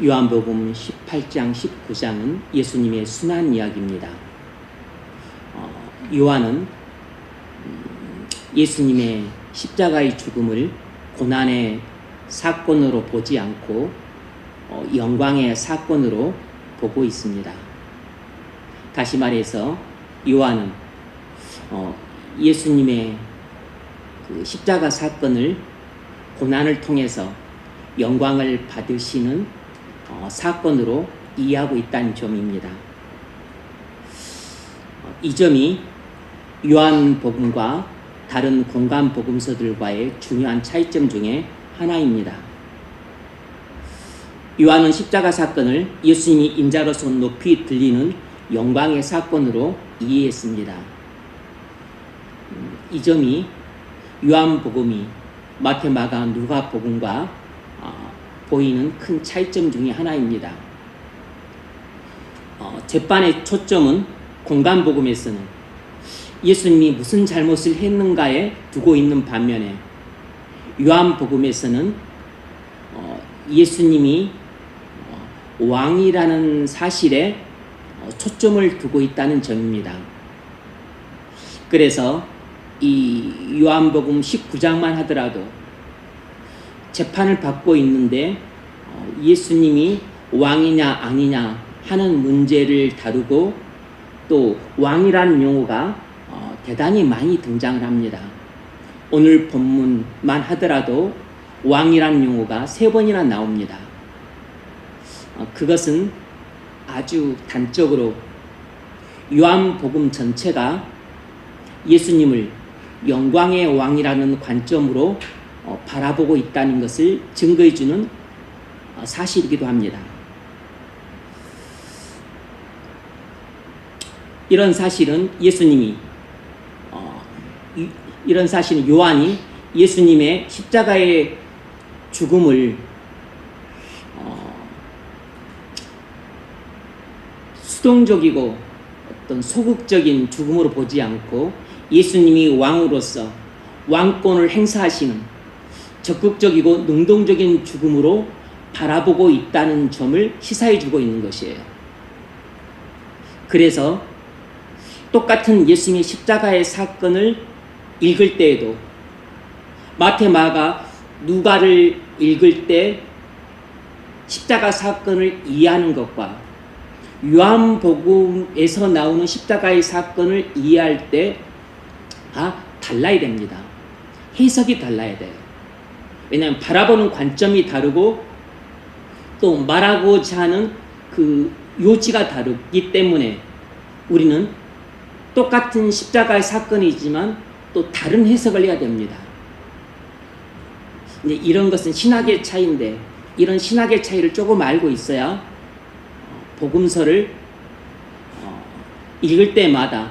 요한복음 18장 19장은 예수님의 순환 이야기입니다. 요한은 예수님의 십자가의 죽음을 고난의 사건으로 보지 않고 영광의 사건으로 보고 있습니다. 다시 말해서 요한은 예수님의 그 십자가 사건을 고난을 통해서 영광을 받으시는 사건으로 이해하고 있다는 점입니다. 이 점이 요한복음과 다른 공간 복음서들과의 중요한 차이점 중에 하나입니다. 요한은 십자가 사건을 예수님이 인자로서 높이 들리는 영광의 사건으로 이해했습니다. 이 점이 요한복음이 마태, 마가, 누가복음과 보이는 큰 차이점 중에 하나입니다. 제판의 초점은 공간복음에서는 예수님이 무슨 잘못을 했는가에 두고 있는 반면에 요한복음에서는 예수님이 왕이라는 사실에 초점을 두고 있다는 점입니다. 그래서 이 요한복음 19장만 하더라도 재판을 받고 있는데 예수님이 왕이냐 아니냐 하는 문제를 다루고 또 왕이라는 용어가 대단히 많이 등장을 합니다. 오늘 본문만 하더라도 왕이라는 용어가 3번이나 나옵니다. 그것은 아주 단적으로 요한복음 전체가 예수님을 영광의 왕이라는 관점으로 바라보고 있다는 것을 증거해주는 사실이기도 합니다. 이런 사실은 요한이 예수님의 십자가의 죽음을 수동적이고 어떤 소극적인 죽음으로 보지 않고 예수님이 왕으로서 왕권을 행사하시는 적극적이고 능동적인 죽음으로 바라보고 있다는 점을 시사해주고 있는 것이에요. 그래서 똑같은 예수님의 십자가의 사건을 읽을 때에도 마태, 마가, 누가를 읽을 때 십자가 사건을 이해하는 것과 요한복음에서 나오는 십자가의 사건을 이해할 때 달라야 됩니다. 해석이 달라야 돼요. 왜냐하면 바라보는 관점이 다르고 또 말하고자 하는 그 요지가 다르기 때문에 우리는 똑같은 십자가의 사건이지만 또 다른 해석을 해야 됩니다. 이제 이런 것은 신학의 차이인데 이런 신학의 차이를 조금 알고 있어야 복음서를 읽을 때마다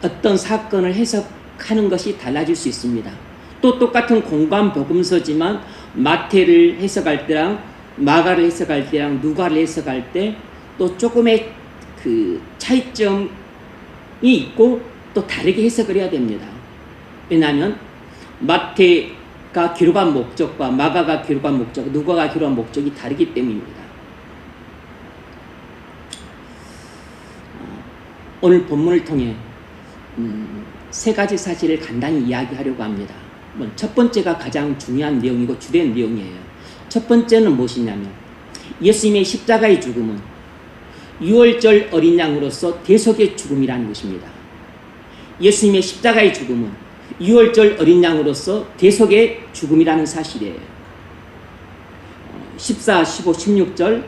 어떤 사건을 해석하는 것이 달라질 수 있습니다. 또 똑같은 공간 복음서지만 마태를 해석할 때랑 마가를 해석할 때랑 누가를 해석할 때 또 조금의 그 차이점이 있고 또 다르게 해석을 해야 됩니다. 왜냐하면 마태가 기록한 목적과 마가가 기록한 목적, 누가가 기록한 목적이 다르기 때문입니다. 오늘 본문을 통해 3가지 사실을 간단히 이야기하려고 합니다. 첫 번째가 가장 중요한 내용이고 주된 내용이에요. 첫 번째는 무엇이냐면 예수님의 십자가의 죽음은 유월절 어린 양으로서 대속의 죽음이라는 것입니다. 예수님의 십자가의 죽음은 유월절 어린 양으로서 대속의 죽음이라는 사실이에요. 14, 15, 16절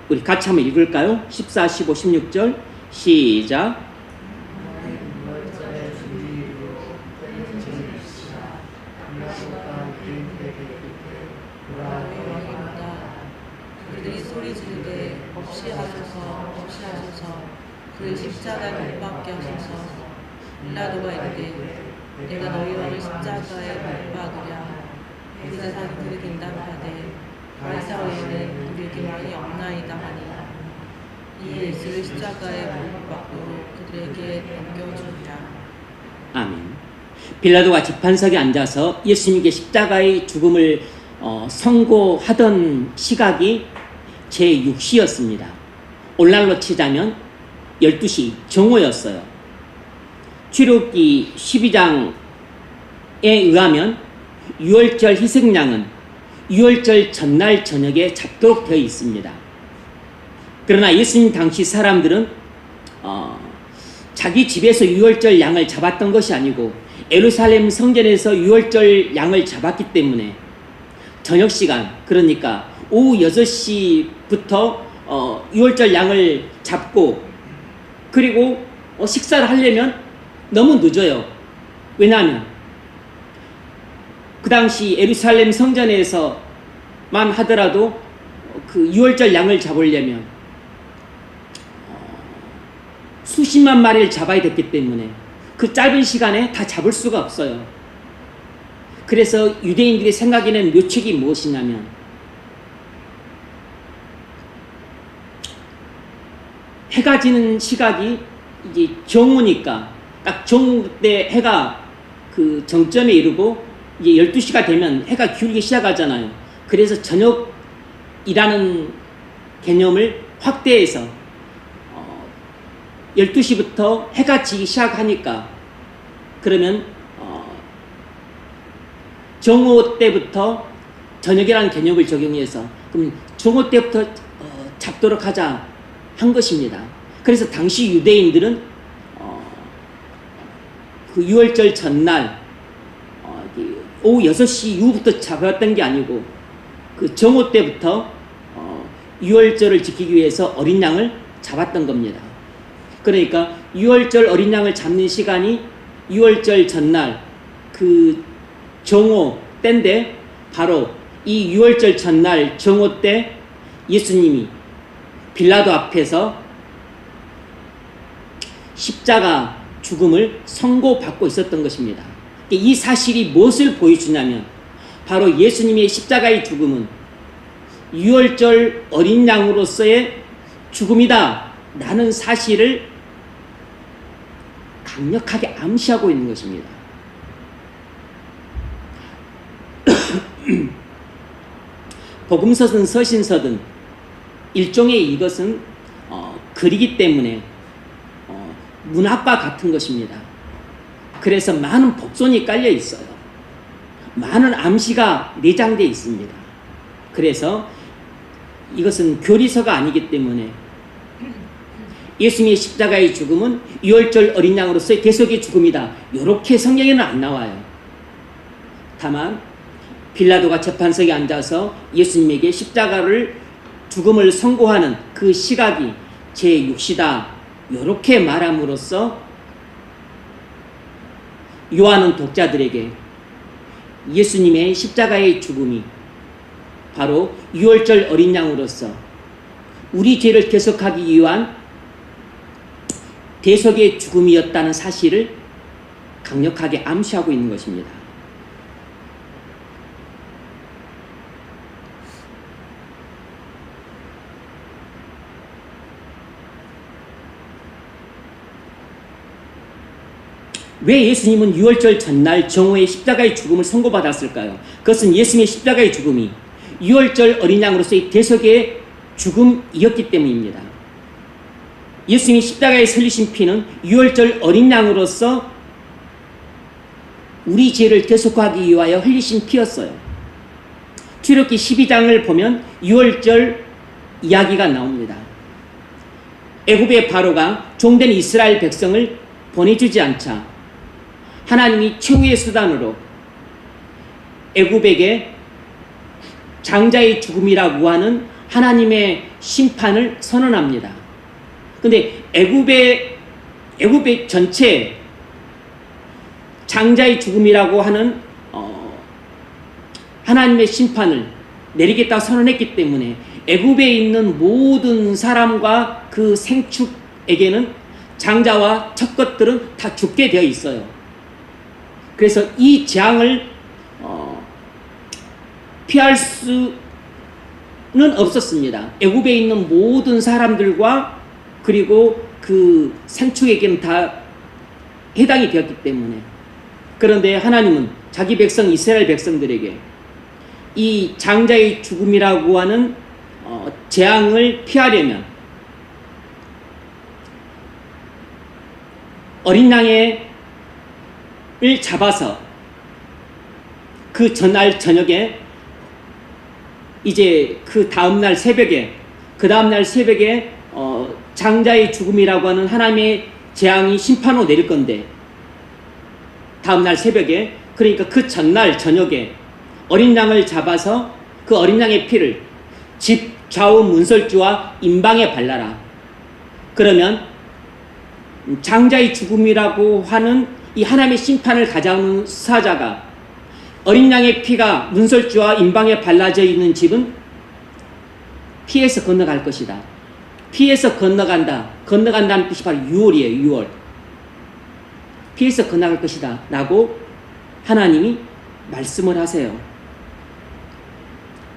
우리 같이 한번 읽을까요? 14, 15, 16절 시작. 그들이 소리 지르되 없이 하소서 없이 하소서 그의 십자가에 못 박게 하소서. 빌라도가 이르되 내가 너희 왕을 십자가에 못 박으랴. 대제사장이 그를 대답하되 가이사 외에는 우리에게 왕이 없나이다 하니 이에 예수를 십자가에 못 박도록 그들에게 넘겨주리라. 아멘. 빌라도가 재판석에 앉아서 예수님께 십자가의 죽음을 선고하던 시각이 제6시였습니다. 오늘날로 치자면 12시 정오였어요. 출애굽기 12장에 의하면 유월절 희생양은 유월절 전날 저녁에 잡도록 되어 있습니다. 그러나 예수님 당시 사람들은 자기 집에서 유월절 양을 잡았던 것이 아니고 예루살렘 성전에서 유월절 양을 잡았기 때문에 저녁 시간, 그러니까 오후 6시부터 유월절 양을 잡고, 그리고 식사를 하려면 너무 늦어요. 왜냐하면 그 당시 예루살렘 성전에서만 하더라도 그 유월절 양을 잡으려면 수십만 마리를 잡아야 됐기 때문에 그 짧은 시간에 다 잡을 수가 없어요. 그래서 유대인들이 생각하는 묘책이 무엇이냐면, 해가 지는 시각이 이제 정오니까 딱 정오 때 해가 그 정점에 이르고 이제 12시가 되면 해가 기울기 시작하잖아요. 그래서 저녁이라는 개념을 확대해서 12시부터 해가 지기 시작하니까, 그러면 정오 때부터 저녁이라는 개념을 적용해서 그럼 정오 때부터 잡도록 하자 한 것입니다. 그래서 당시 유대인들은 그 유월절 전날 오후 6시 이후부터 잡았던 게 아니고 그 정오 때부터 유월절을 지키기 위해서 어린 양을 잡았던 겁니다. 그러니까 유월절 어린 양을 잡는 시간이 유월절 전날 그 정오 때인데, 바로 이 유월절 전날 정오 때 예수님이 빌라도 앞에서 십자가 죽음을 선고받고 있었던 것입니다. 이 사실이 무엇을 보여주냐면, 바로 예수님의 십자가의 죽음은 유월절 어린 양으로서의 죽음이다 라는 사실을 강력하게 암시하고 있는 것입니다. 복음서든 서신서든 일종의 이것은 글이기 때문에 문학과 같은 것입니다. 그래서 많은 복선이 깔려 있어요. 많은 암시가 내장되어 있습니다. 그래서 이것은 교리서가 아니기 때문에 예수님의 십자가의 죽음은 유월절 어린 양으로서의 대속의 죽음이다, 이렇게 성경에는 안 나와요. 다만 빌라도가 재판석에 앉아서 예수님에게 십자가를 죽음을 선고하는 그 시각이 제6시다, 이렇게 말함으로써 요한은 독자들에게 예수님의 십자가의 죽음이 바로 유월절 어린 양으로서 우리 죄를 대속하기 위한 대속의 죽음이었다는 사실을 강력하게 암시하고 있는 것입니다. 왜 예수님은 유월절 전날 정오에 십자가의 죽음을 선고받았을까요? 그것은 예수님의 십자가의 죽음이 유월절 어린 양으로서의 대속의 죽음이었기 때문입니다. 예수님이 십자가에 흘리신 피는 유월절 어린 양으로서 우리 죄를 대속하기 위하여 흘리신 피였어요. 출애굽기 12장을 보면 유월절 이야기가 나옵니다. 애굽의 바로가 종된 이스라엘 백성을 보내주지 않자 하나님이 최후의 수단으로 애굽에게 장자의 죽음이라고 하는 하나님의 심판을 선언합니다. 근데 애굽의 전체 장자의 죽음이라고 하는 하나님의 심판을 내리겠다고 선언했기 때문에 애굽에 있는 모든 사람과 그 생축에게는 장자와 첫 것들은 다 죽게 되어 있어요. 그래서 이 재앙을 피할 수는 없었습니다. 애굽에 있는 모든 사람들과 그리고 그 생축에게는 다 해당이 되었기 때문에. 그런데 하나님은 자기 백성 이스라엘 백성들에게 이 장자의 죽음이라고 하는 재앙을 피하려면 어린 양을 잡아서 그 전날 저녁에 이제 그 다음날 새벽에 장자의 죽음이라고 하는 하나님의 재앙이 심판으로 내릴 건데, 다음날 새벽에, 그러니까 그 전날 저녁에 어린 양을 잡아서 그 어린 양의 피를 집 좌우 문설주와 임방에 발라라. 그러면 장자의 죽음이라고 하는 이 하나님의 심판을 가져오는 사자가 어린 양의 피가 문설주와 임방에 발라져 있는 집은 피해서 건너갈 것이다. 피해서 건너간다는 뜻이 바로 유월이에요. 유월. 피해서 건너갈 것이다 라고 하나님이 말씀을 하세요.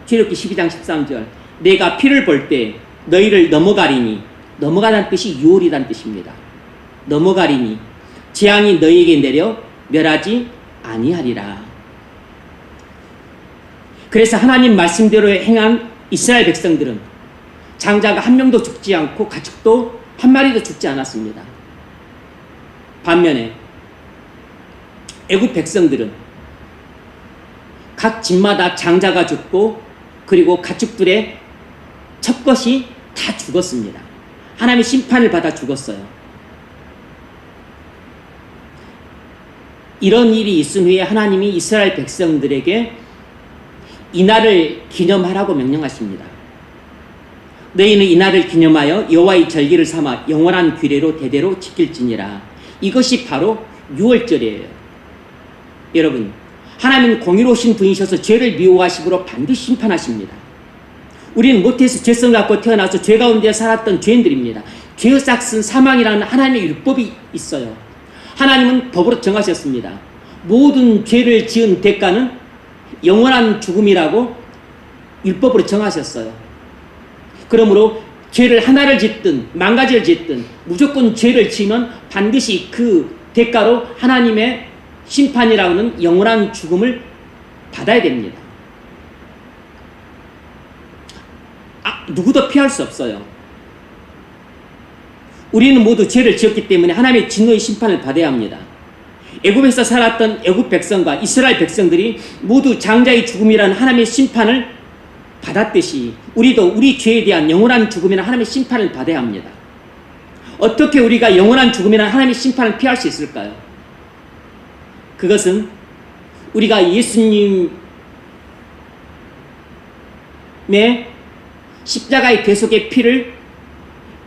출애굽기 12장 13절, 내가 피를 볼 때 너희를 넘어가리니, 넘어가다는 뜻이 유월이라는 뜻입니다. 넘어가리니 재앙이 너희에게 내려 멸하지 아니하리라. 그래서 하나님 말씀대로 행한 이스라엘 백성들은 장자가 한 명도 죽지 않고 가축도 한 마리도 죽지 않았습니다. 반면에 애굽 백성들은 각 집마다 장자가 죽고 그리고 가축들의 첩것이 다 죽었습니다. 하나님의 심판을 받아 죽었어요. 이런 일이 있은 후에 하나님이 이스라엘 백성들에게 이날을 기념하라고 명령하십니다. 너희는 이날을 기념하여 여호와의 절기를 삼아 영원한 규례로 대대로 지킬지니라. 이것이 바로 유월절이에요. 여러분, 하나님은 공의로우신 분이셔서 죄를 미워하심으로 반드시 심판하십니다. 우리는 모태에서 죄성 갖고 태어나서 죄 가운데 살았던 죄인들입니다. 죄의 싹은 사망이라는 하나님의 율법이 있어요. 하나님은 법으로 정하셨습니다. 모든 죄를 지은 대가는 영원한 죽음이라고 율법으로 정하셨어요. 그러므로 죄를 하나를 짓든 만가지를 짓든 무조건 죄를 지으면 반드시 그 대가로 하나님의 심판이라는 영원한 죽음을 받아야 됩니다. 누구도 피할 수 없어요. 우리는 모두 죄를 지었기 때문에 하나님의 진노의 심판을 받아야 합니다. 애굽에서 살았던 애굽 백성과 이스라엘 백성들이 모두 장자의 죽음이라는 하나님의 심판을 받았듯이 우리도 우리 죄에 대한 영원한 죽음이라는 하나님의 심판을 받아야 합니다. 어떻게 우리가 영원한 죽음이라는 하나님의 심판을 피할 수 있을까요? 그것은 우리가 예수님의 십자가의 대속의 피를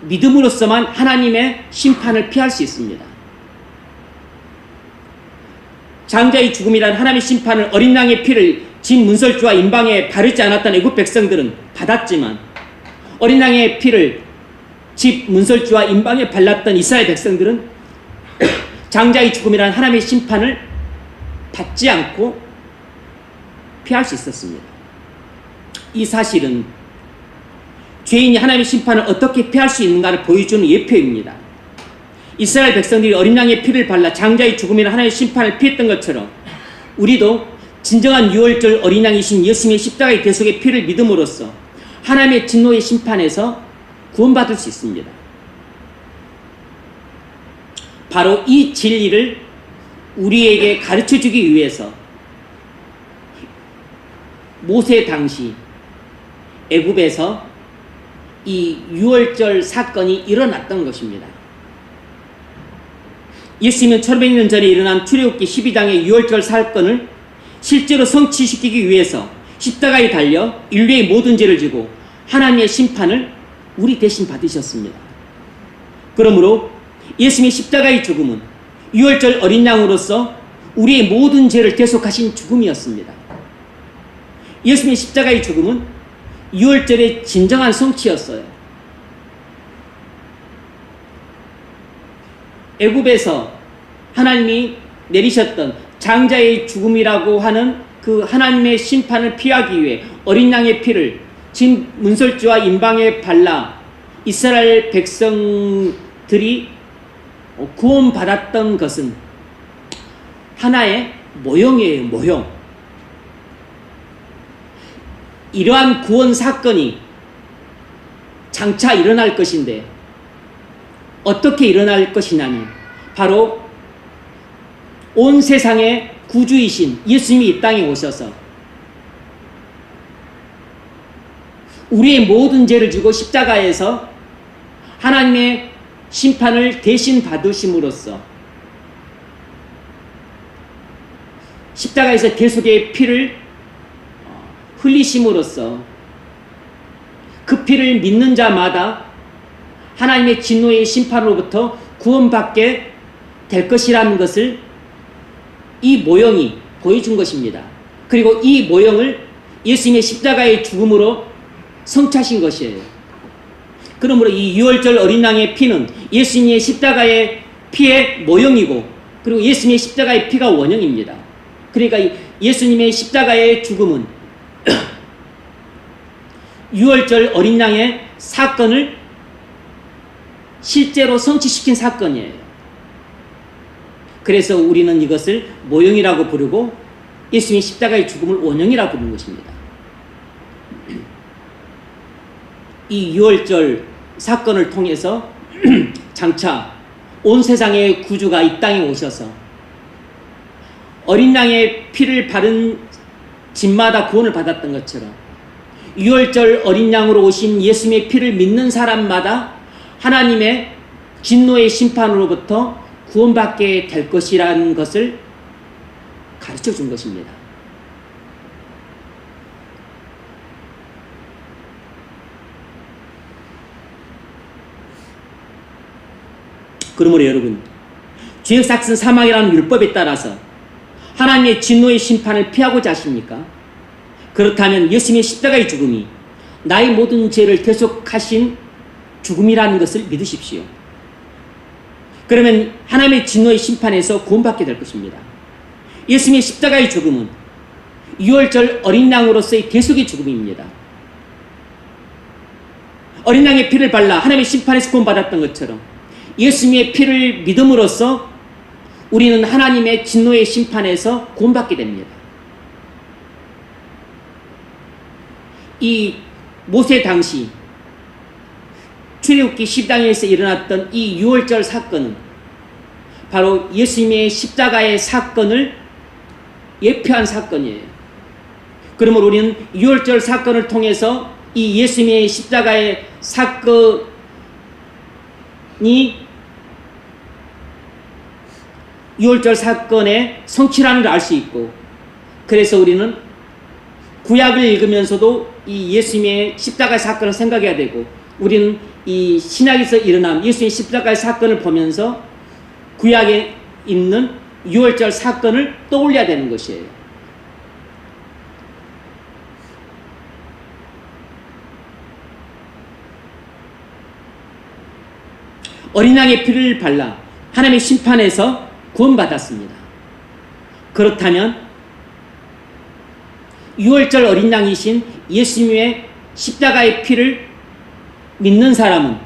믿음으로써만 하나님의 심판을 피할 수 있습니다. 장자의 죽음이라는 하나님의 심판을 어린 양의 피를 집 문설주와 임방에 바르지 않았던 애굽 백성들은 받았지만, 어린 양의 피를 집 문설주와 임방에 발랐던 이스라엘 백성들은 장자의 죽음이라는 하나님의 심판을 받지 않고 피할 수 있었습니다. 이 사실은 죄인이 하나님의 심판을 어떻게 피할 수 있는가를 보여주는 예표입니다. 이스라엘 백성들이 어린 양의 피를 발라 장자의 죽음이라는 하나님의 심판을 피했던 것처럼 우리도 진정한 유월절 어린 양이신 예수님의 십자가의 대속의 피를 믿음으로써 하나님의 진노의 심판에서 구원받을 수 있습니다. 바로 이 진리를 우리에게 가르쳐주기 위해서 모세 당시 애굽에서 이 유월절 사건이 일어났던 것입니다. 예수님은 1500년 전에 일어난 출애굽기 12장의 유월절 사건을 실제로 성취시키기 위해서 십자가에 달려 인류의 모든 죄를 지고 하나님의 심판을 우리 대신 받으셨습니다. 그러므로 예수님의 십자가의 죽음은 유월절 어린 양으로서 우리의 모든 죄를 대속하신 죽음이었습니다. 예수님의 십자가의 죽음은 유월절의 진정한 성취였어요. 애굽에서 하나님이 내리셨던 장자의 죽음이라고 하는 그 하나님의 심판을 피하기 위해 어린 양의 피를 진 문설주와 임방에 발라 이스라엘 백성들이 구원받았던 것은 하나의 모형이에요. 모형. 이러한 구원 사건이 장차 일어날 것인데 어떻게 일어날 것이냐면 바로 온 세상의 구주이신 예수님이 이 땅에 오셔서 우리의 모든 죄를 지고 십자가에서 하나님의 심판을 대신 받으심으로써 십자가에서 계속의 피를 흘리심으로써 그 피를 믿는 자마다 하나님의 진노의 심판으로부터 구원받게 될 것이라는 것을 이 모형이 보여준 것입니다. 그리고 이 모형을 예수님의 십자가의 죽음으로 성취하신 것이에요. 그러므로 이 유월절 어린 양의 피는 예수님의 십자가의 피의 모형이고 그리고 예수님의 십자가의 피가 원형입니다. 그러니까 예수님의 십자가의 죽음은 유월절 어린 양의 사건을 실제로 성취시킨 사건이에요. 그래서 우리는 이것을 모형이라고 부르고 예수님의 십자가의 죽음을 원형이라고 부르는 것입니다. 이 유월절 사건을 통해서 장차 온 세상의 구주가 이 땅에 오셔서 어린 양의 피를 바른 집마다 구원을 받았던 것처럼 유월절 어린 양으로 오신 예수님의 피를 믿는 사람마다 하나님의 진노의 심판으로부터 구원받게 될 것이라는 것을 가르쳐 준 것입니다. 그러므로 여러분, 죄의 삭은 사망이라는 율법에 따라서 하나님의 진노의 심판을 피하고자 하십니까? 그렇다면 예수님의 십자가의 죽음이 나의 모든 죄를 대속하신 죽음이라는 것을 믿으십시오. 그러면 하나님의 진노의 심판에서 구원받게 될 것입니다. 예수님의 십자가의 죽음은 유월절 어린 양으로서의 대속의 죽음입니다. 어린 양의 피를 발라 하나님의 심판에서 구원받았던 것처럼 예수님의 피를 믿음으로써 우리는 하나님의 진노의 심판에서 구원받게 됩니다. 이 모세 당시 출애굽기 10장에서 일어났던 이 유월절 사건은 바로 예수님의 십자가의 사건을 예표한 사건이에요. 그러므로 우리는 유월절 사건을 통해서 이 예수님의 십자가의 사건이 유월절 사건의 성취라는 걸 알 수 있고, 그래서 우리는 구약을 읽으면서도 이 예수님의 십자가의 사건을 생각해야 되고, 우리는 이 신약에서 일어난 예수님의 십자가의 사건을 보면서 구약에 있는 유월절 사건을 떠올려야 되는 것이에요. 어린 양의 피를 발라 하나님의 심판에서 구원받았습니다. 그렇다면 유월절 어린 양이신 예수님의 십자가의 피를 믿는 사람은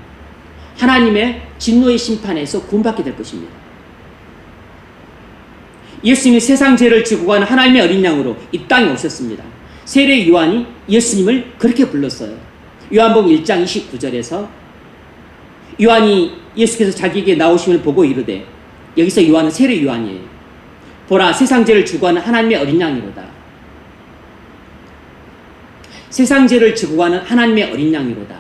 하나님의 진노의 심판에서 구원받게 될 것입니다. 예수님이 세상 죄를 지고 가는 하나님의 어린 양으로 이 땅에 오셨습니다. 세례 요한이 예수님을 그렇게 불렀어요. 요한복음 1장 29절에서 요한이 예수께서 자기에게 나오심을 보고 이르되, 여기서 요한은 세례 요한이에요. 보라, 세상 죄를 지고 가는 하나님의 어린 양이로다. 세상 죄를 지고 가는 하나님의 어린 양이로다.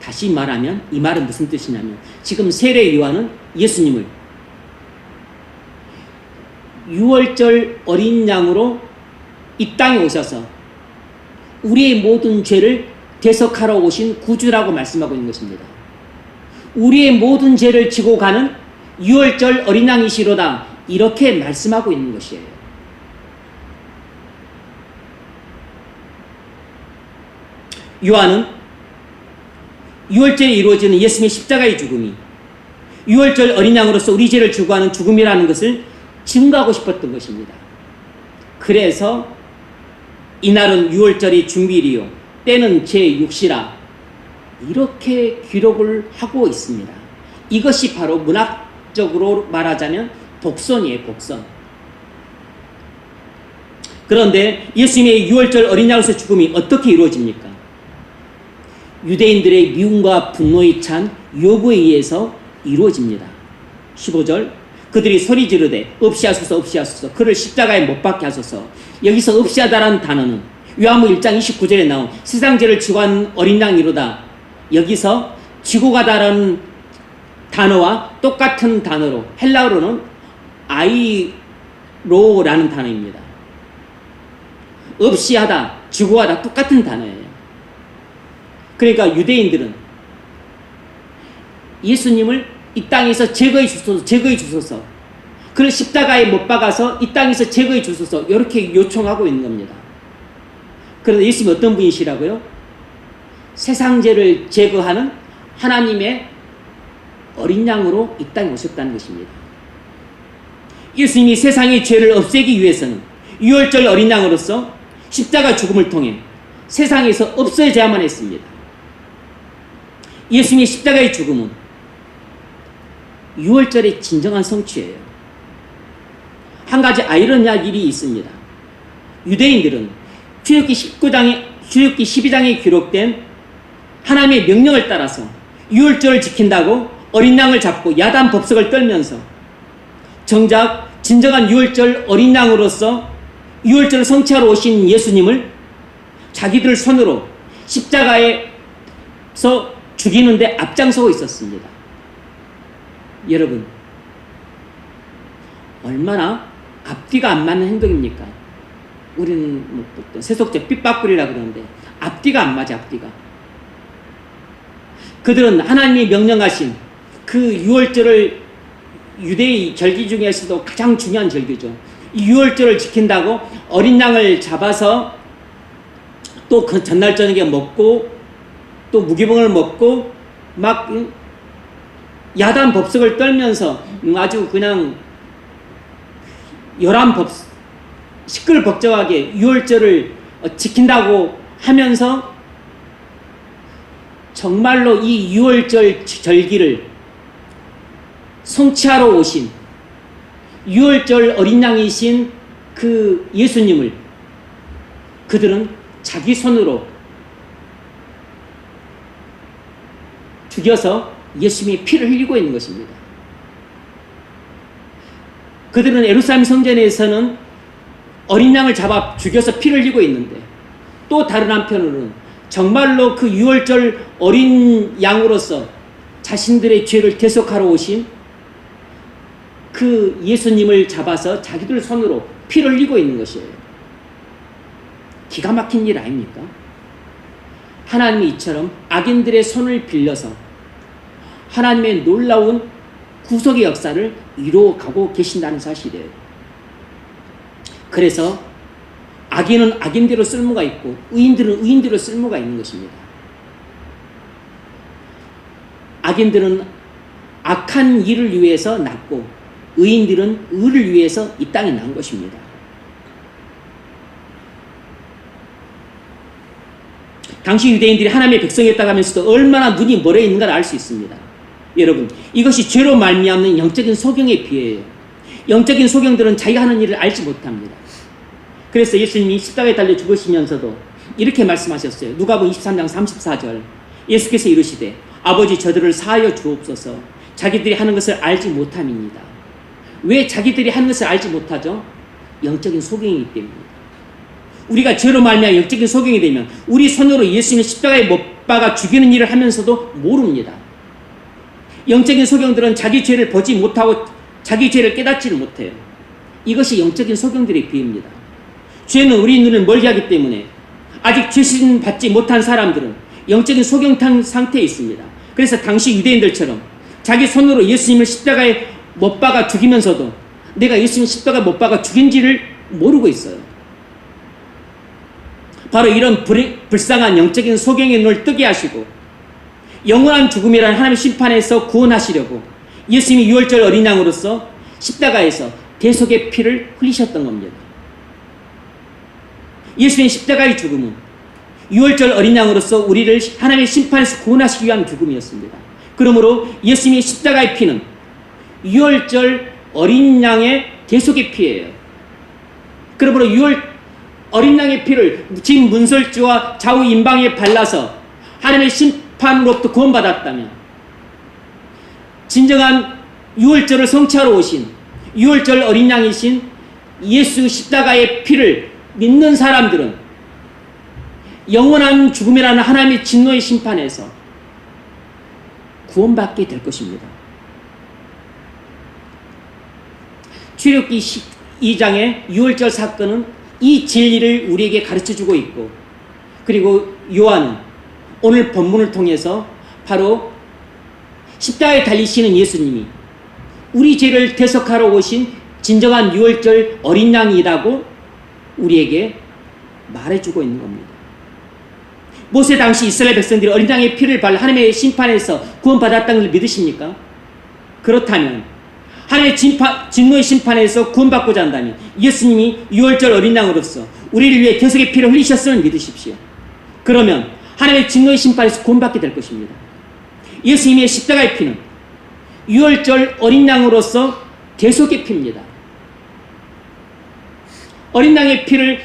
다시 말하면 이 말은 무슨 뜻이냐면, 지금 세례 요한은 예수님을 유월절 어린 양으로 이 땅에 오셔서 우리의 모든 죄를 대속하러 오신 구주라고 말씀하고 있는 것입니다. 우리의 모든 죄를 지고 가는 유월절 어린 양이시로다, 이렇게 말씀하고 있는 것이에요. 요한은 유월절에 이루어지는 예수님의 십자가의 죽음이 유월절 어린 양으로서 우리 죄를 지고 가는 죽음이라는 것을 증거하고 싶었던 것입니다. 그래서 이날은 유월절이 중비일이요 때는 제6시라 이렇게 기록을 하고 있습니다. 이것이 바로 문학적으로 말하자면 복선이에요. 복선. 그런데 예수님의 유월절 어린 양으로서 죽음이 어떻게 이루어집니까? 유대인들의 미움과 분노에 찬 요구에 의해서 이루어집니다. 15절 그들이 소리 지르되 없이 하소서 없이 하소서 그를 십자가에 못 박게 하소서. 여기서 없이 하다라는 단어는 요한복음 1장 29절에 나온 세상 죄를 지고 한 어린 양이로다. 여기서 지고 가다라는 단어와 똑같은 단어로 헬라어로는 아이로라는 단어입니다. 없이 하다, 지고 하다 똑같은 단어예요. 그러니까 유대인들은 예수님을 이 땅에서 제거해 주소서, 제거해 주소서. 그를 십자가에 못 박아서 이 땅에서 제거해 주소서. 이렇게 요청하고 있는 겁니다. 그런데 예수님이 어떤 분이시라고요? 세상 죄를 제거하는 하나님의 어린 양으로 이 땅에 오셨다는 것입니다. 예수님이 세상의 죄를 없애기 위해서는 유월절 어린 양으로서 십자가 죽음을 통해 세상에서 없어져야만 했습니다. 예수님의 십자가의 죽음은 유월절의 진정한 성취예요. 한 가지 아이러니한 일이 있습니다. 유대인들은 출애굽기 12장에 기록된 하나님의 명령을 따라서 유월절을 지킨다고 어린 양을 잡고 야단 법석을 떨면서 정작 진정한 유월절 어린 양으로서 유월절을 성취하러 오신 예수님을 자기들 손으로 십자가에서 죽이는데 앞장서고 있었습니다. 여러분, 얼마나 앞뒤가 안 맞는 행동입니까? 우리는 세속적 삐빠꾸리라 그러는데 앞뒤가 안 맞아. 앞뒤가. 그들은 하나님이 명령하신 그 유월절을 유대의 절기 중에서도 가장 중요한 절기죠. 이 유월절을 지킨다고 어린 양을 잡아서 또 그 전날 저녁에 먹고 또 무기봉을 먹고 막 야단 법석을 떨면서 아주 그냥 시끌벅적하게 유월절을 지킨다고 하면서 정말로 이 유월절 절기를 성취하러 오신 유월절 어린 양이신 그 예수님을 그들은 자기 손으로 죽여서 예수님의 피를 흘리고 있는 것입니다. 그들은 예루살렘 성전에서는 어린 양을 잡아 죽여서 피를 흘리고 있는데 또 다른 한편으로는 정말로 그 유월절 어린 양으로서 자신들의 죄를 대속하러 오신 그 예수님을 잡아서 자기들 손으로 피를 흘리고 있는 것이에요. 기가 막힌 일 아닙니까? 하나님이 이처럼 악인들의 손을 빌려서 하나님의 놀라운 구속의 역사를 이루어가고 계신다는 사실이에요. 그래서 악인은 악인대로 쓸모가 있고 의인들은 의인대로 쓸모가 있는 것입니다. 악인들은 악한 일을 위해서 났고 의인들은 의를 위해서 이 땅에 난 것입니다. 당시 유대인들이 하나님의 백성이었다고 하면서도 얼마나 눈이 멀어 있는가를 알 수 있습니다. 여러분, 이것이 죄로 말미암는 영적인 소경에 비해요. 영적인 소경들은 자기가 하는 일을 알지 못합니다. 그래서 예수님이 십자가에 달려 죽으시면서도 이렇게 말씀하셨어요. 누가복음 23장 34절 예수께서 이르시되 아버지 저들을 사하여 주옵소서 자기들이 하는 것을 알지 못함입니다. 왜 자기들이 하는 것을 알지 못하죠? 영적인 소경이기 때문입니다. 우리가 죄로 말미암아 영적인 소경이 되면 우리 손으로 예수님을 십자가에 못 박아 죽이는 일을 하면서도 모릅니다. 영적인 소경들은 자기 죄를 보지 못하고 자기 죄를 깨닫지를 못해요. 이것이 영적인 소경들의 비입니다. 죄는 우리 눈을 멀게 하기 때문에 아직 죄신 받지 못한 사람들은 영적인 소경 상태에 있습니다. 그래서 당시 유대인들처럼 자기 손으로 예수님을 십자가에 못 박아 죽이면서도 내가 예수님 십자가에 못 박아 죽인지를 모르고 있어요. 바로 이런 불쌍한 영적인 소경의 눈을 뜨게 하시고 영원한 죽음이라는 하나님의 심판에서 구원하시려고 예수님이 유월절 어린 양으로서 십자가에서 대속의 피를 흘리셨던 겁니다. 예수님의 십자가의 죽음은 유월절 어린 양으로서 우리를 하나님의 심판에서 구원하시기 위한 죽음이었습니다. 그러므로 예수님의 십자가의 피는 유월절 어린 양의 대속의 피예요. 그러므로 어린 양의 피를 진 문설주와 좌우 임방에 발라서 하나님의 심판으로부터 구원받았다면, 진정한 유월절을 성취하러 오신 유월절 어린 양이신 예수 십자가의 피를 믿는 사람들은 영원한 죽음이라는 하나님의 진노의 심판에서 구원받게 될 것입니다. 출애굽기 12장의 유월절 사건은 이 진리를 우리에게 가르쳐주고 있고, 그리고 요한은 오늘 본문을 통해서 바로 십자가에 달리시는 예수님이 우리 죄를 대속하러 오신 진정한 유월절 어린 양이라고 우리에게 말해주고 있는 겁니다. 모세 당시 이스라엘 백성들이 어린 양의 피를 발라 하나님의 심판에서 구원받았다는 걸 믿으십니까? 그렇다면 하나님의 진노의 심판에서 구원받고자 한다면 예수님이 유월절 어린 양으로서 우리를 위해 대속의 피를 흘리셨음을 믿으십시오. 그러면 하나님의 진노의 심판에서 구원받게 될 것입니다. 예수님의 십자가의 피는 유월절 어린 양으로서 대속의 피입니다. 어린 양의 피를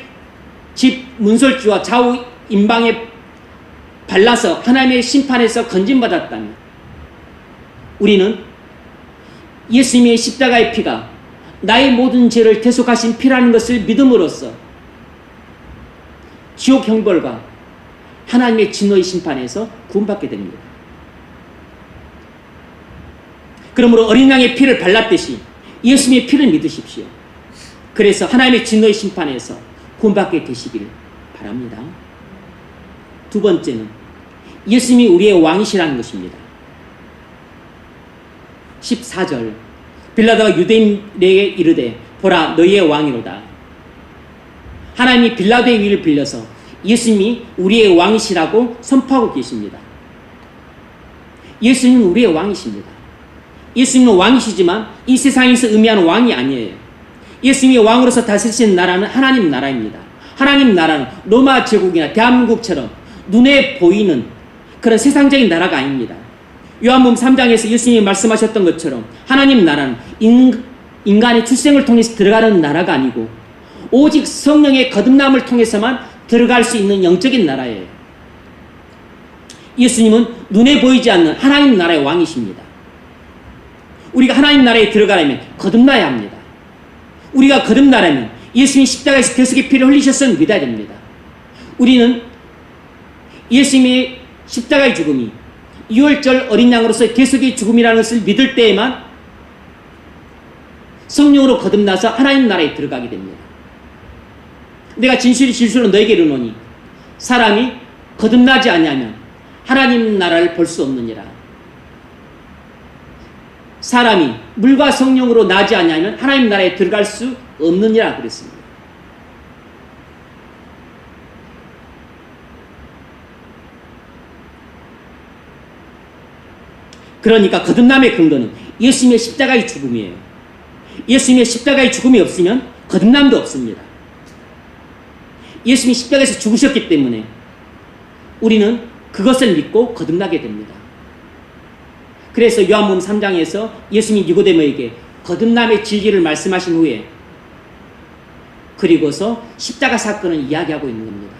집 문설주와 좌우 임방에 발라서 하나님의 심판에서 건진받았다면 우리는 예수님의 십자가의 피가 나의 모든 죄를 대속하신 피라는 것을 믿음으로써 지옥 형벌과 하나님의 진노의 심판에서 구원받게 됩니다. 그러므로 어린 양의 피를 발랐듯이 예수님의 피를 믿으십시오. 그래서 하나님의 진노의 심판에서 구원받게 되시길 바랍니다. 두 번째는 예수님이 우리의 왕이시라는 것입니다. 14절 빌라도가 유대인에게 이르되 보라 너희의 왕이로다. 하나님이 빌라도의 위를 빌려서 예수님이 우리의 왕이시라고 선포하고 계십니다. 예수님은 우리의 왕이십니다. 예수님은 왕이시지만 이 세상에서 의미하는 왕이 아니에요. 예수님이 왕으로서 다스리시는 나라는 하나님 나라입니다. 하나님 나라는 로마 제국이나 대한민국처럼 눈에 보이는 그런 세상적인 나라가 아닙니다. 요한복음 3장에서 예수님이 말씀하셨던 것처럼 하나님 나라는 인간의 출생을 통해서 들어가는 나라가 아니고 오직 성령의 거듭남을 통해서만 들어갈 수 있는 영적인 나라예요. 예수님은 눈에 보이지 않는 하나님 나라의 왕이십니다. 우리가 하나님 나라에 들어가려면 거듭나야 합니다. 우리가 거듭나려면 예수님이 십자가에서 대속의 피를 흘리셨음을 믿어야 됩니다. 우리는 예수님의 십자가의 죽음이 유월절 어린 양으로서 대속의 죽음이라는 것을 믿을 때에만 성령으로 거듭나서 하나님 나라에 들어가게 됩니다. 내가 진실이 진실로 너에게 이르노니 사람이 거듭나지 아니하면 하나님 나라를 볼 수 없느니라. 사람이 물과 성령으로 나지 아니하면 하나님 나라에 들어갈 수 없느니라 그랬습니다. 그러니까 거듭남의 근거는 예수님의 십자가의 죽음이에요. 예수님의 십자가의 죽음이 없으면 거듭남도 없습니다. 예수님이 십자가에서 죽으셨기 때문에 우리는 그것을 믿고 거듭나게 됩니다. 그래서 요한복음 3장에서 예수님이 니고데모에게 거듭남의 진리를 말씀하신 후에 그리고서 십자가 사건을 이야기하고 있는 겁니다.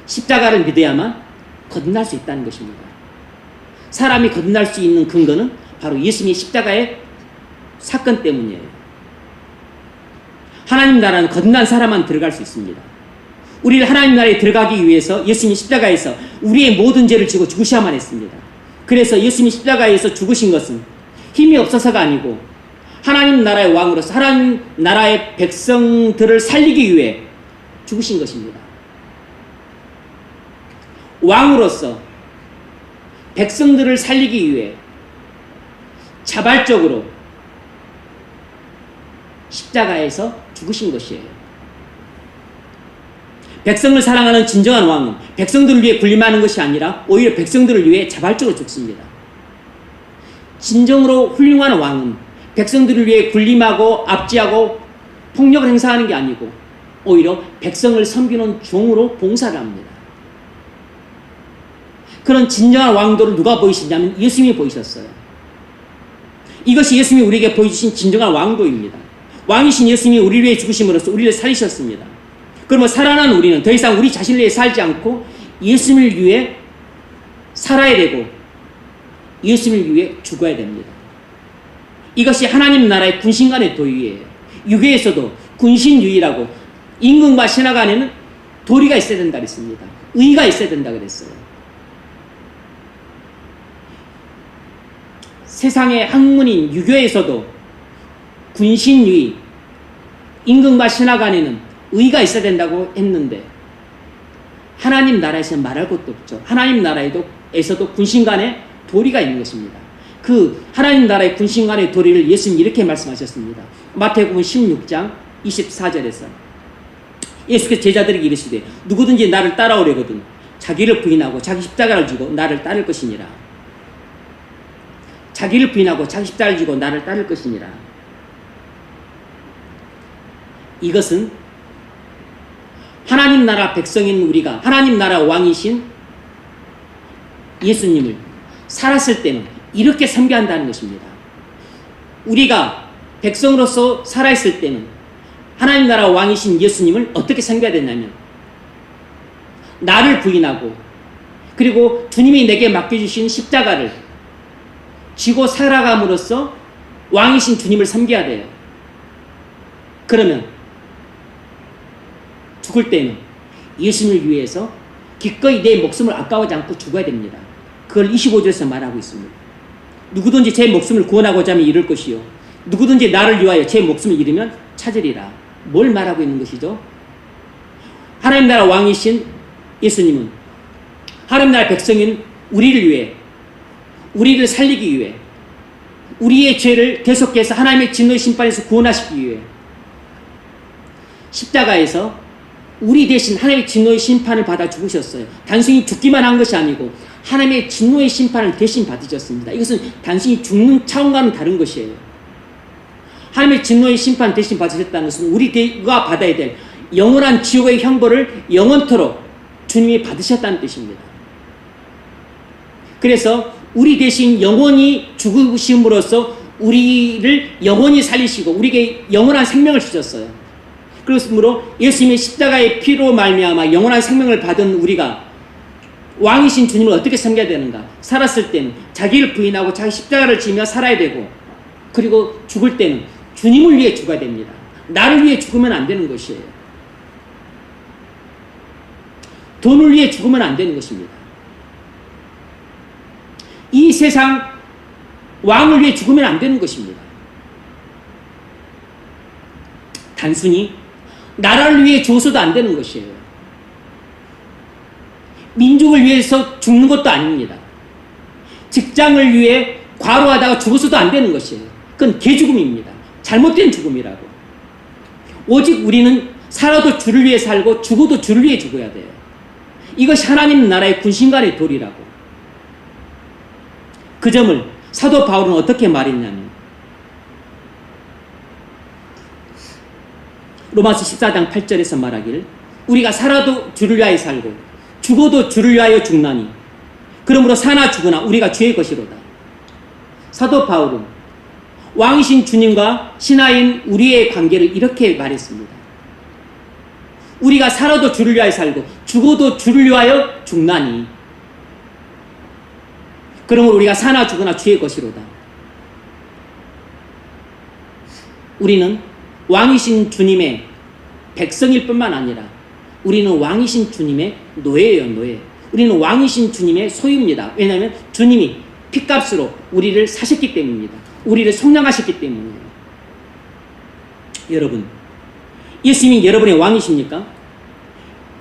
십자가를 믿어야만 거듭날 수 있다는 것입니다. 사람이 거듭날 수 있는 근거는 바로 예수님의 십자가의 사건 때문이에요. 하나님 나라는 거듭난 사람만 들어갈 수 있습니다. 우리를 하나님 나라에 들어가기 위해서 예수님이 십자가에서 우리의 모든 죄를 지고 죽으셔야만 했습니다. 그래서 예수님이 십자가에서 죽으신 것은 힘이 없어서가 아니고 하나님 나라의 왕으로서 하나님 나라의 백성들을 살리기 위해 죽으신 것입니다. 왕으로서 백성들을 살리기 위해 자발적으로 십자가에서 죽으신 것이에요. 백성을 사랑하는 진정한 왕은 백성들을 위해 군림하는 것이 아니라 오히려 백성들을 위해 자발적으로 죽습니다. 진정으로 훌륭한 왕은 백성들을 위해 군림하고 압제하고 폭력을 행사하는 게 아니고 오히려 백성을 섬기는 종으로 봉사를 합니다. 그런 진정한 왕도를 누가 보이시냐면 예수님이 보이셨어요. 이것이 예수님이 우리에게 보여주신 진정한 왕도입니다. 왕이신 예수님이 우리를 위해 죽으심으로써 우리를 살리셨습니다. 그러면 살아난 우리는 더 이상 우리 자신을 위해 살지 않고 예수님을 위해 살아야 되고 예수님을 위해 죽어야 됩니다. 이것이 하나님 나라의 군신간의 도의예요. 유교에서도 군신유의라고 임금과 신하 간에는 도리가 있어야 된다 그랬습니다. 의가 있어야 된다 그랬어요. 세상의 학문인 유교에서도 군신유의, 임금과 신하 간에는 의가 있어야 된다고 했는데 하나님 나라에서 말할 것도 없죠. 하나님 나라에서도 군신 간에 도리가 있는 것입니다. 그 하나님 나라의 군신 간의 도리를 예수님이 이렇게 말씀하셨습니다. 마태복음 16장 24절에서 예수께서 제자들에게 이르시되 누구든지 나를 따라오려거든 자기를 부인하고 자기 십자가를 지고 나를 따를 것이니라. 자기를 부인하고 자기 십자가를 지고 나를 따를 것이니라. 이것은 하나님 나라 백성인 우리가 하나님 나라 왕이신 예수님을 살았을 때는 이렇게 섬겨한다는 것입니다. 우리가 백성으로서 살아있을 때는 하나님 나라 왕이신 예수님을 어떻게 섬겨야 되냐면 나를 부인하고 그리고 주님이 내게 맡겨주신 십자가를 지고 살아감으로써 왕이신 주님을 섬겨야 돼요. 그러면 죽을 때는 예수님을 위해서 기꺼이 내 목숨을 아까워하지 않고 죽어야 됩니다. 그걸 25절에서 말하고 있습니다. 누구든지 제 목숨을 구원하고자 하면 잃을 것이요 누구든지 나를 위하여 제 목숨을 잃으면 찾으리라. 뭘 말하고 있는 것이죠? 하나님 나라 왕이신 예수님은 하나님 나라 백성인 우리를 위해 우리를 살리기 위해 우리의 죄를 계속해서 하나님의 진노의 심판에서 구원하시기 위해 십자가에서 우리 대신 하나님의 진노의 심판을 받아 죽으셨어요. 단순히 죽기만 한 것이 아니고 하나님의 진노의 심판을 대신 받으셨습니다. 이것은 단순히 죽는 차원과는 다른 것이에요. 하나님의 진노의 심판 대신 받으셨다는 것은 우리가 받아야 될 영원한 지옥의 형벌을 영원토록 주님이 받으셨다는 뜻입니다. 그래서 우리 대신 영원히 죽으심으로써 우리를 영원히 살리시고 우리에게 영원한 생명을 주셨어요. 그렇으므로 예수님의 십자가의 피로 말미암아 영원한 생명을 받은 우리가 왕이신 주님을 어떻게 섬겨야 되는가? 살았을 때는 자기를 부인하고 자기 십자가를 지며 살아야 되고 그리고 죽을 때는 주님을 위해 죽어야 됩니다. 나를 위해 죽으면 안 되는 것이에요. 돈을 위해 죽으면 안 되는 것입니다. 이 세상 왕을 위해 죽으면 안 되는 것입니다. 단순히 나라를 위해 죽어서도 안 되는 것이에요. 민족을 위해서 죽는 것도 아닙니다. 직장을 위해 과로하다가 죽어서도 안 되는 것이에요. 그건 개죽음입니다. 잘못된 죽음이라고. 오직 우리는 살아도 주를 위해 살고 죽어도 주를 위해 죽어야 돼요. 이것이 하나님 나라의 군신간의 도리라고. 그 점을 사도 바울은 어떻게 말했냐면 로마서 14장 8절에서 말하기를 우리가 살아도 주를 위하여 살고 죽어도 주를 위하여 죽나니 그러므로 사나 죽으나 우리가 주의 것이로다. 사도 바울은 왕이신 주님과 신하인 우리의 관계를 이렇게 말했습니다. 우리가 살아도 주를 위하여 살고 죽어도 주를 위하여 죽나니 그러므로 우리가 사나 죽으나 주의 것이로다. 우리는 왕이신 주님의 백성일 뿐만 아니라 우리는 왕이신 주님의 노예예요. 노예. 우리는 왕이신 주님의 소유입니다. 왜냐하면 주님이 핏값으로 우리를 사셨기 때문입니다. 우리를 속량하셨기 때문이에요. 여러분, 예수님이 여러분의 왕이십니까?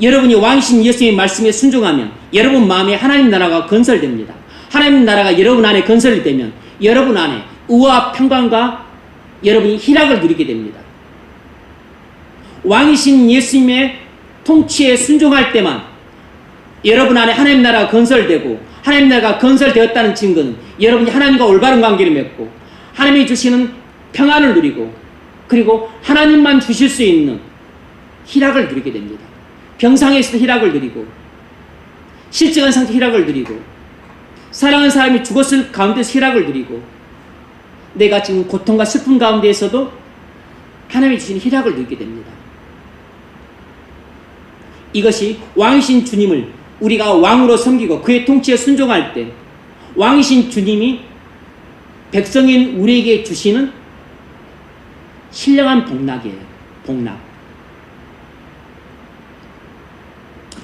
여러분이 왕이신 예수님의 말씀에 순종하면 여러분 마음에 하나님 나라가 건설됩니다. 하나님 나라가 여러분 안에 건설이 되면 여러분 안에 의와 평강과 여러분이 희락을 누리게 됩니다. 왕이신 예수님의 통치에 순종할 때만 여러분 안에 하나님 나라가 건설되고 하나님 나라가 건설되었다는 증거는 여러분이 하나님과 올바른 관계를 맺고 하나님이 주시는 평안을 누리고 그리고 하나님만 주실 수 있는 희락을 누리게 됩니다. 병상에서도 희락을 누리고 실직한 상태 희락을 누리고 사랑하는 사람이 죽었을 가운데서 희락을 누리고 내가 지금 고통과 슬픔 가운데에서도 하나님이 주신 희락을 누리게 됩니다. 이것이 왕이신 주님을 우리가 왕으로 섬기고 그의 통치에 순종할 때 왕이신 주님이 백성인 우리에게 주시는 신령한 복락이에요. 복락.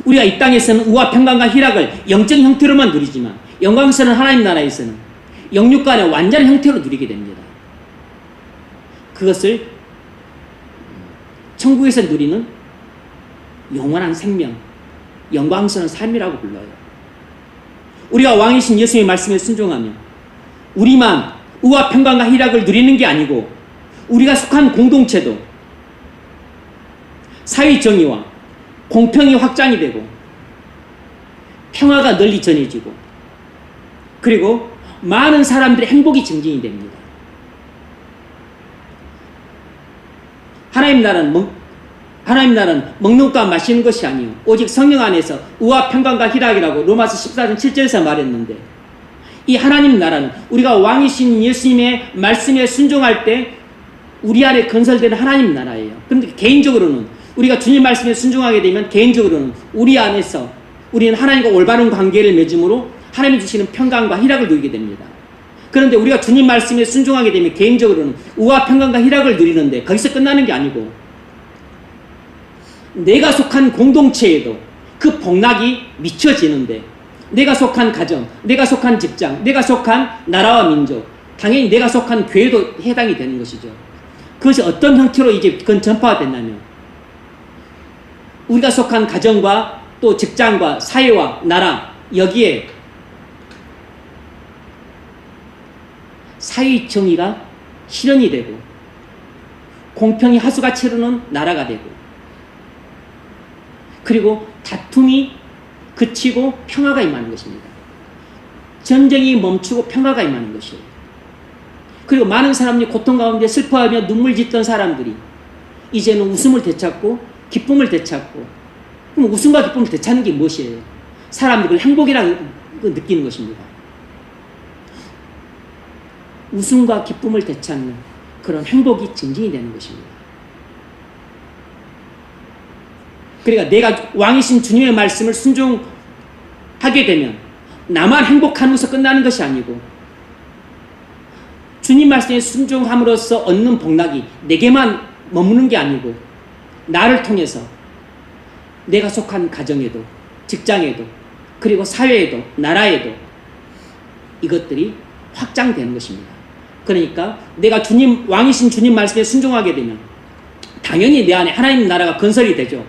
우리가 이 땅에서는 우와 평강과 희락을 영적 형태로만 누리지만 영광스러운 하나님 나라에서는 영육간의 완전한 형태로 누리게 됩니다. 그것을 천국에서 누리는 영원한 생명, 영광스러운 삶이라고 불러요. 우리가 왕이신 예수님의 말씀에 순종하며 우리만 우와 평강과 희락을 누리는 게 아니고 우리가 속한 공동체도 사회 정의와 공평이 확장이 되고 평화가 널리 전해지고 그리고 많은 사람들의 행복이 증진이 됩니다. 하나님 나라는 먹는 것과 마시는 것이 아니요 오직 성령 안에서 우와 평강과 희락이라고 로마서 14장 7절에서 말했는데 이 하나님 나라는 우리가 왕이신 예수님의 말씀에 순종할 때 우리 안에 건설되는 하나님 나라예요. 그런데 개인적으로는 우리가 주님 말씀에 순종하게 되면 개인적으로는 우리 안에서 우리는 하나님과 올바른 관계를 맺음으로 하나님이 주시는 평강과 희락을 누리게 됩니다. 그런데 우리가 주님 말씀에 순종하게 되면 개인적으로는 우와 평강과 희락을 누리는데 거기서 끝나는 게 아니고 내가 속한 공동체에도 그 복락이 미쳐지는데 내가 속한 가정, 내가 속한 직장, 내가 속한 나라와 민족, 당연히 내가 속한 교회도 해당이 되는 것이죠. 그것이 어떤 형태로 이제 그건 전파가 됐냐면 우리가 속한 가정과 또 직장과 사회와 나라 여기에 사회 정의가 실현이 되고 공평이 하수가 채르는 나라가 되고 그리고 다툼이 그치고 평화가 임하는 것입니다. 전쟁이 멈추고 평화가 임하는 것이에요. 그리고 많은 사람들이 고통 가운데 슬퍼하며 눈물 짓던 사람들이 이제는 웃음을 되찾고 기쁨을 되찾고 그럼 웃음과 기쁨을 되찾는 게 무엇이에요? 사람들이 행복이라고 느끼는 것입니다. 웃음과 기쁨을 되찾는 그런 행복이 증진이 되는 것입니다. 그러니까 내가 왕이신 주님의 말씀을 순종하게 되면 나만 행복함으로써 끝나는 것이 아니고 주님 말씀에 순종함으로써 얻는 복락이 내게만 머무는 게 아니고 나를 통해서 내가 속한 가정에도 직장에도 그리고 사회에도 나라에도 이것들이 확장되는 것입니다. 그러니까 내가 왕이신 주님 말씀에 순종하게 되면 당연히 내 안에 하나님 나라가 건설이 되죠.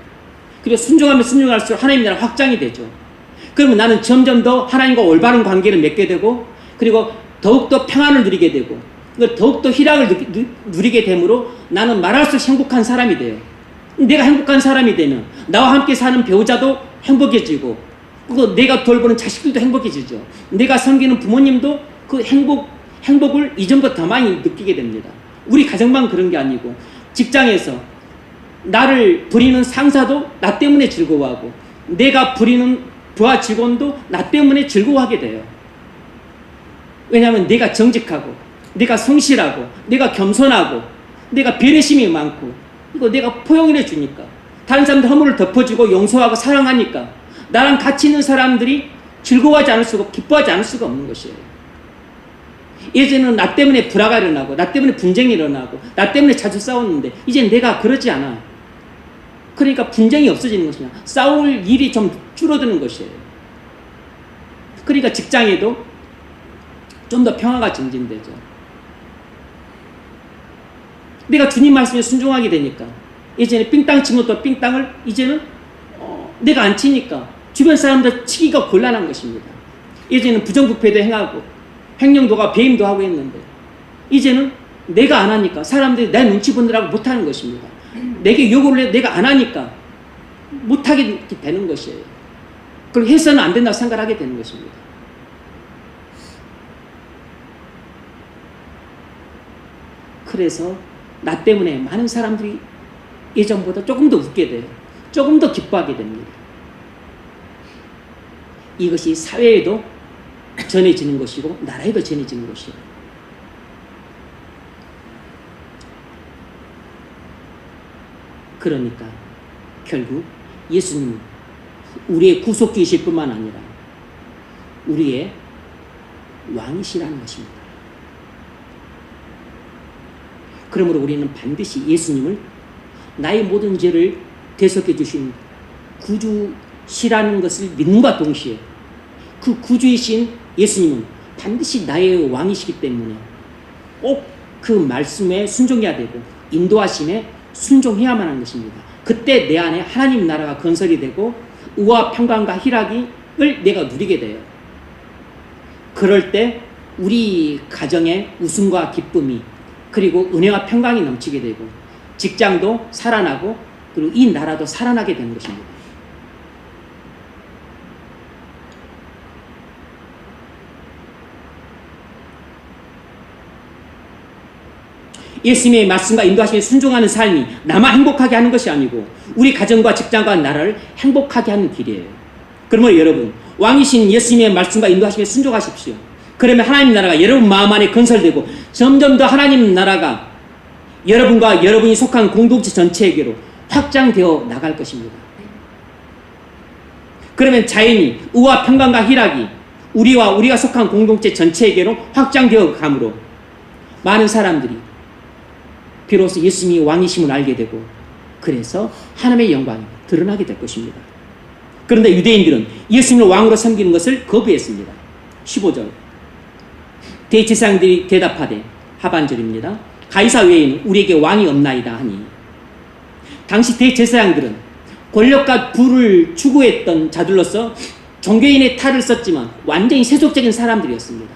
그리고 순종하면 순종할수록 하나님 나라 확장이 되죠. 그러면 나는 점점 더 하나님과 올바른 관계를 맺게 되고 그리고 더욱더 평안을 누리게 되고 더욱더 희락을 누리게 되므로 나는 말할수록 행복한 사람이 돼요. 내가 행복한 사람이 되면 나와 함께 사는 배우자도 행복해지고 그리고 내가 돌보는 자식들도 행복해지죠. 내가 섬기는 부모님도 그 행복을 이전보다 더 많이 느끼게 됩니다. 우리 가정만 그런 게 아니고 직장에서 나를 부리는 상사도 나 때문에 즐거워하고 내가 부리는 부하 직원도 나 때문에 즐거워하게 돼요. 왜냐하면 내가 정직하고 내가 성실하고 내가 겸손하고 내가 배려심이 많고 이거 내가 포용을 해주니까 다른 사람들 허물을 덮어주고 용서하고 사랑하니까 나랑 같이 있는 사람들이 즐거워하지 않을 수가 기뻐하지 않을 수가 없는 것이에요. 예전에는 나 때문에 불화가 일어나고 나 때문에 분쟁이 일어나고 나 때문에 자주 싸웠는데 이제 내가 그러지 않아. 그러니까 분쟁이 없어지는 것이냐 싸울 일이 좀 줄어드는 것이에요. 그러니까 직장에도 좀 더 평화가 증진되죠. 내가 주님 말씀에 순종하게 되니까 예전에 삥땅 친 것도 삥땅을 이제는 내가 안 치니까 주변 사람들 치기가 곤란한 것입니다. 예전에는 부정부패도 행하고 횡령도가 배임도 하고 했는데 이제는 내가 안 하니까 사람들이 내 눈치 보느라고 못하는 것입니다. 내게 요구를 해 내가 안 하니까 못하게 되는 것이에요. 그리고 해서는 안 된다고 생각하게 되는 것입니다. 그래서 나 때문에 많은 사람들이 예전보다 조금 더 웃게 돼요. 조금 더 기뻐하게 됩니다. 이것이 사회에도 전해지는 것이고 나라에도 전해지는 것이에요. 그러니까 결국 예수님은 우리의 구속주이실 뿐만 아니라 우리의 왕이시라는 것입니다. 그러므로 우리는 반드시 예수님을 나의 모든 죄를 대속해 주신 구주시라는 것을 믿는과 동시에 그 구주이신 예수님은 반드시 나의 왕이시기 때문에 꼭 그 말씀에 순종해야 되고 인도하심에 순종해야만 하는 것입니다. 그때 내 안에 하나님 나라가 건설이 되고 의와 평강과 희락을 내가 누리게 돼요. 그럴 때 우리 가정에 웃음과 기쁨이 그리고 은혜와 평강이 넘치게 되고 직장도 살아나고 그리고 이 나라도 살아나게 되는 것입니다. 예수님의 말씀과 인도하심에 순종하는 삶이 나만 행복하게 하는 것이 아니고 우리 가정과 직장과 나라를 행복하게 하는 길이에요. 그러므로 여러분 왕이신 예수님의 말씀과 인도하심에 순종하십시오. 그러면 하나님 나라가 여러분 마음 안에 건설되고 점점 더 하나님 나라가 여러분과 여러분이 속한 공동체 전체에게로 확장되어 나갈 것입니다. 그러면 자연히 의와 평강과 희락이 우리와 우리가 속한 공동체 전체에게로 확장되어 가므로 많은 사람들이 비로소 예수님이 왕이심을 알게 되고 그래서 하나님의 영광이 드러나게 될 것입니다. 그런데 유대인들은 예수님을 왕으로 섬기는 것을 거부했습니다. 15절 대제사장들이 대답하되 하반절입니다. 가이사 외에는 우리에게 왕이 없나이다 하니 당시 대제사장들은 권력과 부를 추구했던 자들로서 종교인의 탈을 썼지만 완전히 세속적인 사람들이었습니다.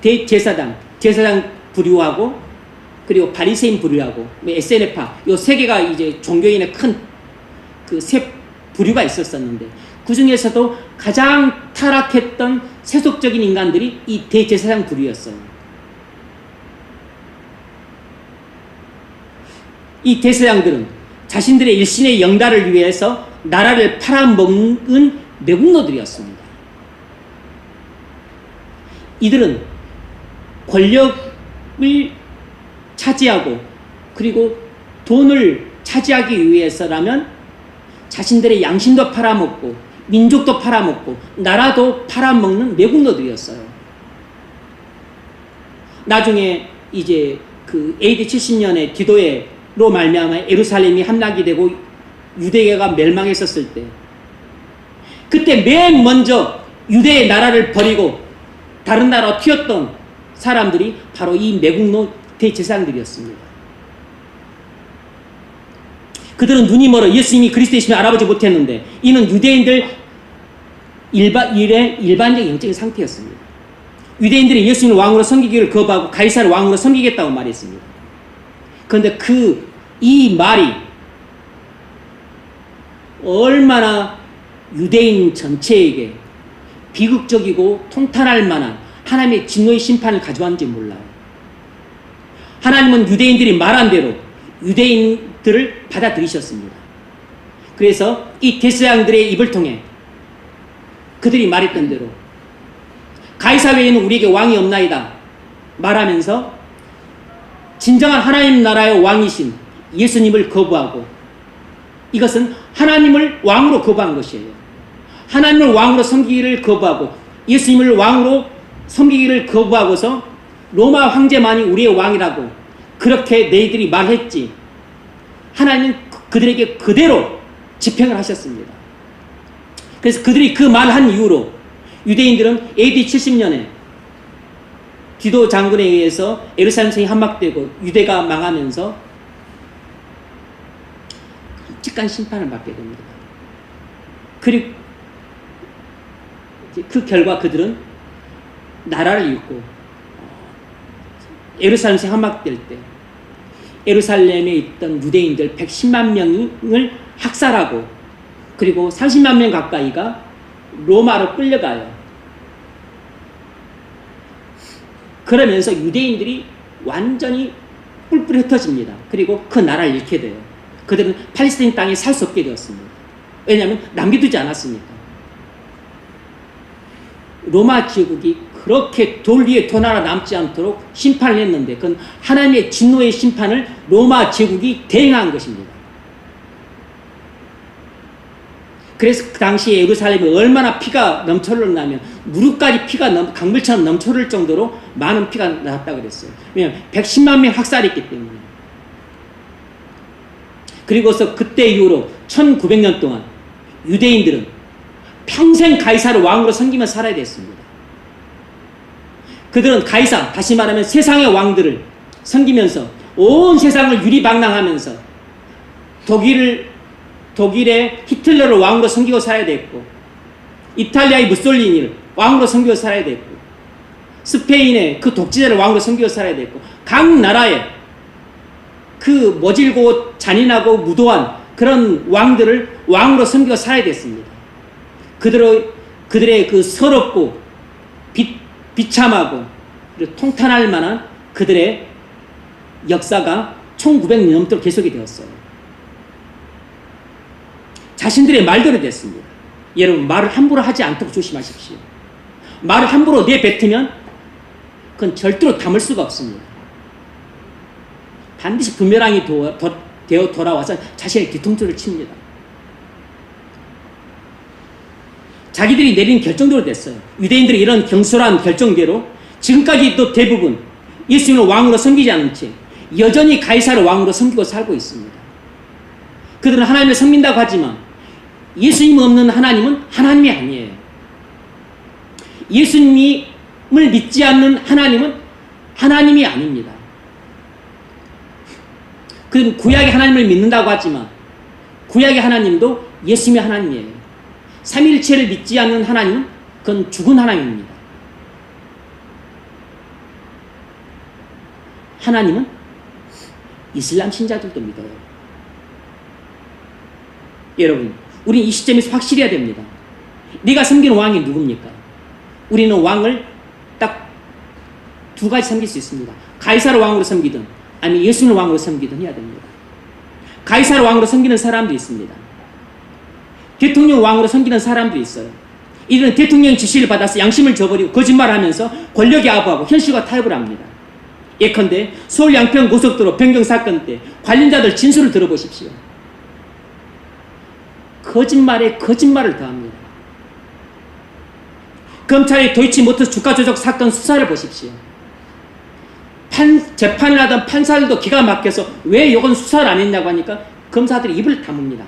대제사장, 제사장 부류하고 그리고 바리새인 부류하고 SNF파 요 세 개가 이제 종교인의 큰 그 세 부류가 있었었는데 그 중에서도 가장 타락했던 세속적인 인간들이 이 대제사장 부류였어요. 이 대제사장들은 자신들의 일신의 영달을 위해서 나라를 팔아먹은 매국노들이었습니다. 이들은 권력을 차지하고 그리고 돈을 차지하기 위해서라면 자신들의 양심도 팔아먹고 민족도 팔아먹고 나라도 팔아먹는 매국노들이었어요. 나중에 이제 그 AD 70년에 디도에로 말미암아 예루살렘이 함락이 되고 유대계가 멸망했었을 때 그때 맨 먼저 유대의 나라를 버리고 다른 나라로 튀었던 사람들이 바로 이 매국노 대제사장들이었습니다. 그들은 눈이 멀어 예수님이 그리스도이심을 알아보지 못했는데 이는 유대인들 일반적인 영적인 상태였습니다. 유대인들이 예수님을 왕으로 섬기기를 거부하고 가이사를 왕으로 섬기겠다고 말했습니다. 그런데 이 말이 얼마나 유대인 전체에게 비극적이고 통탄할 만한 하나님의 진노의 심판을 가져왔는지 몰라요. 하나님은 유대인들이 말한 대로 유대인들을 받아들이셨습니다. 그래서 이 대제사장들의 입을 통해 그들이 말했던 대로 가이사 외에는 우리에게 왕이 없나이다 말하면서 진정한 하나님 나라의 왕이신 예수님을 거부하고 이것은 하나님을 왕으로 거부한 것이에요. 하나님을 왕으로 섬기기를 거부하고 예수님을 왕으로 섬기기를 거부하고서 로마 황제만이 우리의 왕이라고 그렇게 너희들이 말했지 하나님은 그들에게 그대로 집행을 하셨습니다. 그래서 그들이 그 말한 이후로 유대인들은 AD 70년에 디도 장군에 의해서 예루살렘 성이 함락되고 유대가 망하면서 끔찍한 심판을 받게 됩니다. 그리고 그 결과 그들은 나라를 잃고 예루살렘 성이 함락될 때 예루살렘에 있던 유대인들 110만 명을 학살하고 그리고 30만 명 가까이가 로마로 끌려가요. 그러면서 유대인들이 완전히 뿔뿔이 흩어집니다. 그리고 그 나라를 잃게 돼요. 그들은 팔레스타인 땅에 살 수 없게 되었습니다. 왜냐하면 남겨두지 않았으니까. 로마 제국이 그렇게 돌 위에 돈 하나 남지 않도록 심판을 했는데 그건 하나님의 진노의 심판을 로마 제국이 대행한 것입니다. 그래서 그 당시에 예루살렘이 얼마나 피가 넘쳐흘렀냐면 무릎까지 피가 강물처럼 넘쳐흐를 정도로 많은 피가 나왔다고 그랬어요. 왜냐하면 110만 명 학살했기 때문에. 그리고서 그때 이후로 1900년 동안 유대인들은 평생 가이사를 왕으로 섬기며 살아야 됐습니다. 그들은 가이사, 다시 말하면 세상의 왕들을 섬기면서 온 세상을 유리방랑하면서 독일의 히틀러를 왕으로 섬기고 살아야 됐고, 이탈리아의 무솔리니를 왕으로 섬기고 살아야 됐고, 스페인의 그 독재자를 왕으로 섬기고 살아야 됐고, 각 나라의 그 모질고 잔인하고 무도한 그런 왕들을 왕으로 섬기고 살아야 됐습니다. 그들의 그 서럽고 비참하고 그리고 통탄할 만한 그들의 역사가 1900년 넘도록 계속이 되었어요. 자신들의 말대로 됐습니다. 여러분, 말을 함부로 하지 않도록 조심하십시오. 말을 함부로 내뱉으면 그건 절대로 담을 수가 없습니다. 반드시 부메랑이 되어 돌아와서 자신의 뒤통수를 칩니다. 자기들이 내린 결정대로 됐어요. 유대인들이 이런 경솔한 결정대로 지금까지 또 대부분 예수님을 왕으로 섬기지 않은 채 여전히 가이사를 왕으로 섬기고 살고 있습니다. 그들은 하나님을 섬긴다고 하지만 예수님 없는 하나님은 하나님이 아니에요. 예수님을 믿지 않는 하나님은 하나님이 아닙니다. 그들은 구약의 하나님을 믿는다고 하지만 구약의 하나님도 예수님의 하나님이에요. 삼위일체를 믿지 않는 하나님은 그건 죽은 하나님입니다. 하나님은 이슬람 신자들도 믿어요. 여러분, 우리는 이 시점에서 확실히 해야 됩니다. 네가 섬기는 왕이 누굽니까? 우리는 왕을 딱 두 가지 섬길 수 있습니다. 가이사를 왕으로 섬기든 아니면 예수님을 왕으로 섬기든 해야 됩니다. 가이사를 왕으로 섬기는 사람도 있습니다. 대통령 왕으로 섬기는 사람도 있어요. 이들은 대통령 지시를 받아서 양심을 저버리고 거짓말하면서 권력에 아부하고 현실과 타협을 합니다. 예컨대 서울 양평 고속도로 변경 사건 때 관련자들 진술을 들어보십시오. 거짓말에 거짓말을 더합니다. 검찰의 도이치모터스 주가 조작 사건 수사를 보십시오. 재판을 하던 판사들도 기가 막혀서 왜 이건 수사를 안 했냐고 하니까 검사들이 입을 다뭅니다.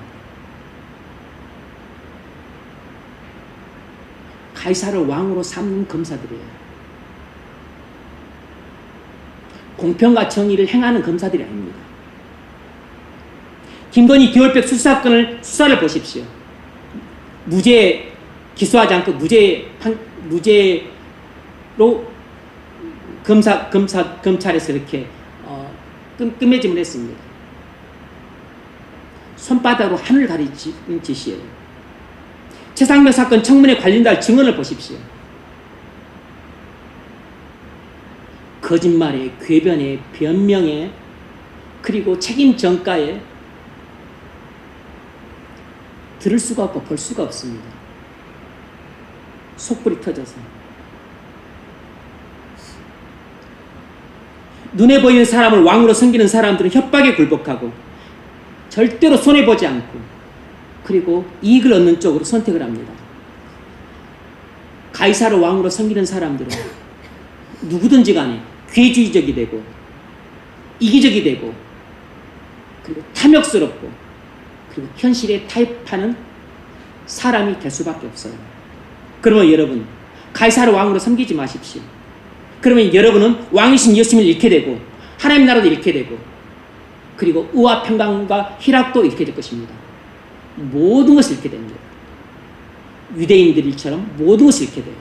가이사를 왕으로 삼는 검사들이에요. 공평과 정의를 행하는 검사들이 아닙니다. 김건희 기올백 수사를 보십시오. 무죄 기소하지 않고 무죄로 검찰에서 이렇게 끝맺음을 했습니다. 손바닥으로 하늘 가리는 짓이에요. 최상병 사건 청문회 관련자 증언을 보십시오. 거짓말에, 궤변에, 변명에, 그리고 책임 전가에 들을 수가 없고 볼 수가 없습니다. 속불이 터져서. 눈에 보이는 사람을 왕으로 섬기는 사람들은 협박에 굴복하고 절대로 손해보지 않고 그리고 이익을 얻는 쪽으로 선택을 합니다. 가이사를 왕으로 섬기는 사람들은 누구든지 간에 괴주의적이 되고 이기적이 되고 그리고 탐욕스럽고 그리고 현실에 타협하는 사람이 될 수밖에 없어요. 그러면 여러분, 가이사를 왕으로 섬기지 마십시오. 그러면 여러분은 왕이신 예수님을 잃게 되고 하나님 나라도 잃게 되고 그리고 의와 평강과 희락도 잃게 될 것입니다. 모든 것을 잃게 됩니다. 유대인들처럼 모든 것을 잃게 돼요.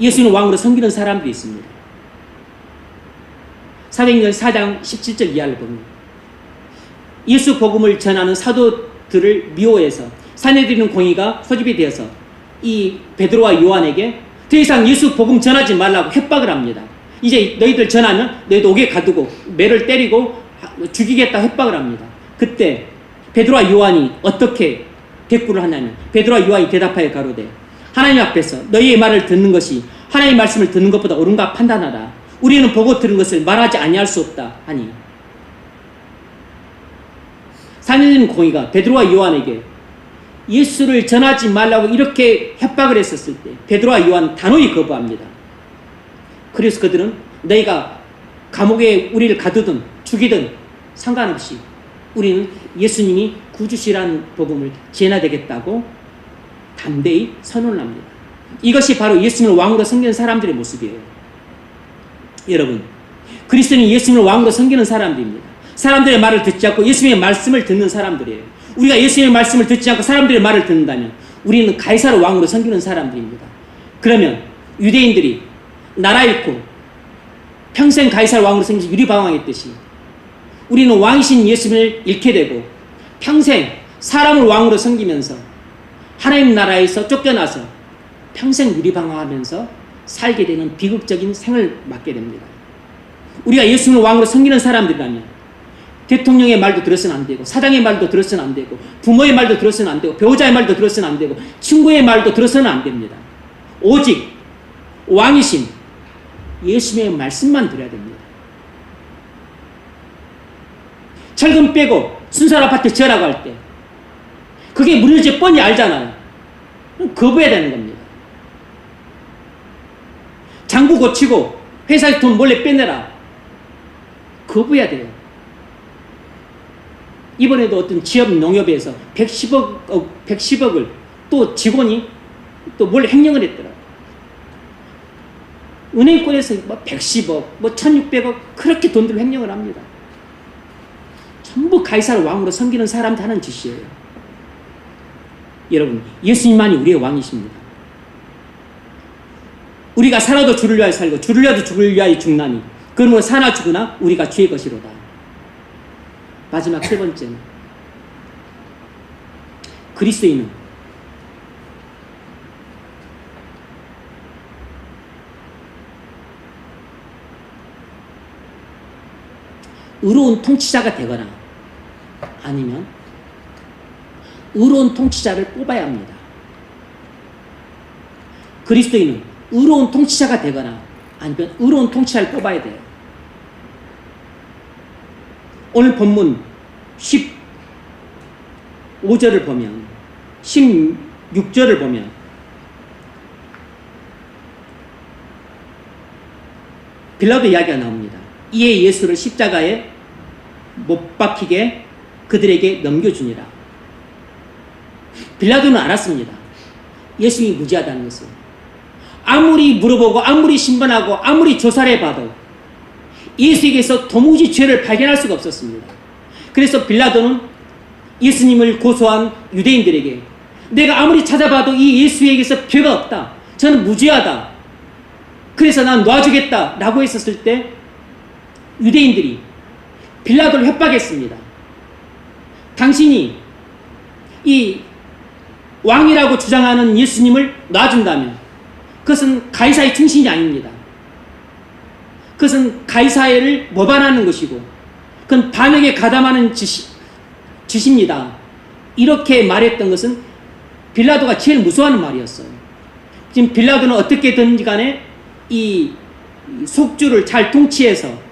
예수는 왕으로 섬기는 사람도 있습니다. 사도행전 4장 17절 이하를 봅니다. 예수 복음을 전하는 사도들을 미워해서 사내들이는 공의가 소집이 되어서 이 베드로와 요한에게 더 이상 예수 복음 전하지 말라고 협박을 합니다. 이제 너희들 전하면 너희도 옥에 가두고 매를 때리고 죽이겠다 협박을 합니다. 그때 베드로와 요한이 어떻게 대꾸를 하냐면 베드로와 요한이 대답하여 가로되 하나님 앞에서 너희의 말을 듣는 것이 하나님의 말씀을 듣는 것보다 옳은가 판단하라. 우리는 보고 들은 것을 말하지 아니할 수 없다 하니, 산헤드린 공의가 베드로와 요한에게 예수를 전하지 말라고 이렇게 협박을 했었을 때 베드로와 요한은 단호히 거부합니다. 그래서 그들은 너희가 감옥에 우리를 가두든 죽이든 상관없이 우리는 예수님이 구주시라는 복음을 전해야되겠다고 담대히 선언을 합니다. 이것이 바로 예수님을 왕으로 섬기는 사람들의 모습이에요. 여러분, 그리스도인은 예수님을 왕으로 섬기는 사람들입니다. 사람들의 말을 듣지 않고 예수님의 말씀을 듣는 사람들이에요. 우리가 예수님의 말씀을 듣지 않고 사람들의 말을 듣는다면 우리는 가이사를 왕으로 섬기는 사람들입니다. 그러면 유대인들이 나라 잃고 평생 가이사를 왕으로 섬기지 유리방황했듯이 우리는 왕이신 예수님을 잃게 되고 평생 사람을 왕으로 섬기면서 하나님 나라에서 쫓겨나서 평생 유리방황하면서 살게 되는 비극적인 생을 맞게 됩니다. 우리가 예수님을 왕으로 섬기는 사람들이라면 대통령의 말도 들었으면 안 되고, 사장의 말도 들었으면 안 되고, 부모의 말도 들었으면 안 되고, 배우자의 말도 들었으면 안 되고, 친구의 말도 들었으면 안 됩니다. 오직 왕이신 예수님의 말씀만 들어야 됩니다. 철금 빼고 순살 아파트 지으라고 할 때 그게 무너질 뻔히 알잖아요. 그럼 거부해야 되는 겁니다. 장부 고치고 회사에 돈 몰래 빼내라. 거부해야 돼요. 이번에도 어떤 지역 농협에서 110억을 또 직원이 또 몰래 횡령을 했더라고요. 은행권에서 뭐 110억, 뭐 1600억 그렇게 돈들 횡령을 합니다. 전부 가이사를 왕으로 섬기는 사람들 하는 짓이에요. 여러분, 예수님만이 우리의 왕이십니다. 우리가 살아도 주를 위하여 살고 주를 위하여 죽을 위하여 죽나니 그러므로 사나 죽으나 우리가 주의 것이로다. 마지막 세 번째는 그리스도인은 의로운 통치자가 되거나 아니면 의로운 통치자를 뽑아야 합니다. 그리스도인은 의로운 통치자가 되거나 아니면 의로운 통치자를 뽑아야 돼요. 오늘 본문 15절을 보면 16절을 보면 빌라도 이야기가 나옵니다. 이에 예수를 십자가에 못 박히게 그들에게 넘겨주니라. 빌라도는 알았습니다. 예수님이 무죄하다는 것을. 아무리 물어보고 아무리 신문하고 아무리 조사를 해봐도 예수에게서 도무지 죄를 발견할 수가 없었습니다. 그래서 빌라도는 예수님을 고소한 유대인들에게 내가 아무리 찾아봐도 이 예수에게서 죄가 없다. 저는 무죄하다. 그래서 난 놔주겠다 라고 했었을 때 유대인들이 빌라도를 협박했습니다. 당신이 이 왕이라고 주장하는 예수님을 놔준다면 그것은 가이사의 충신이 아닙니다. 그것은 가이사를 모반하는 것이고 그건 반역에 가담하는 짓입니다. 이렇게 말했던 것은 빌라도가 제일 무서워하는 말이었어요. 지금 빌라도는 어떻게든지 간에 이 속주를 잘 통치해서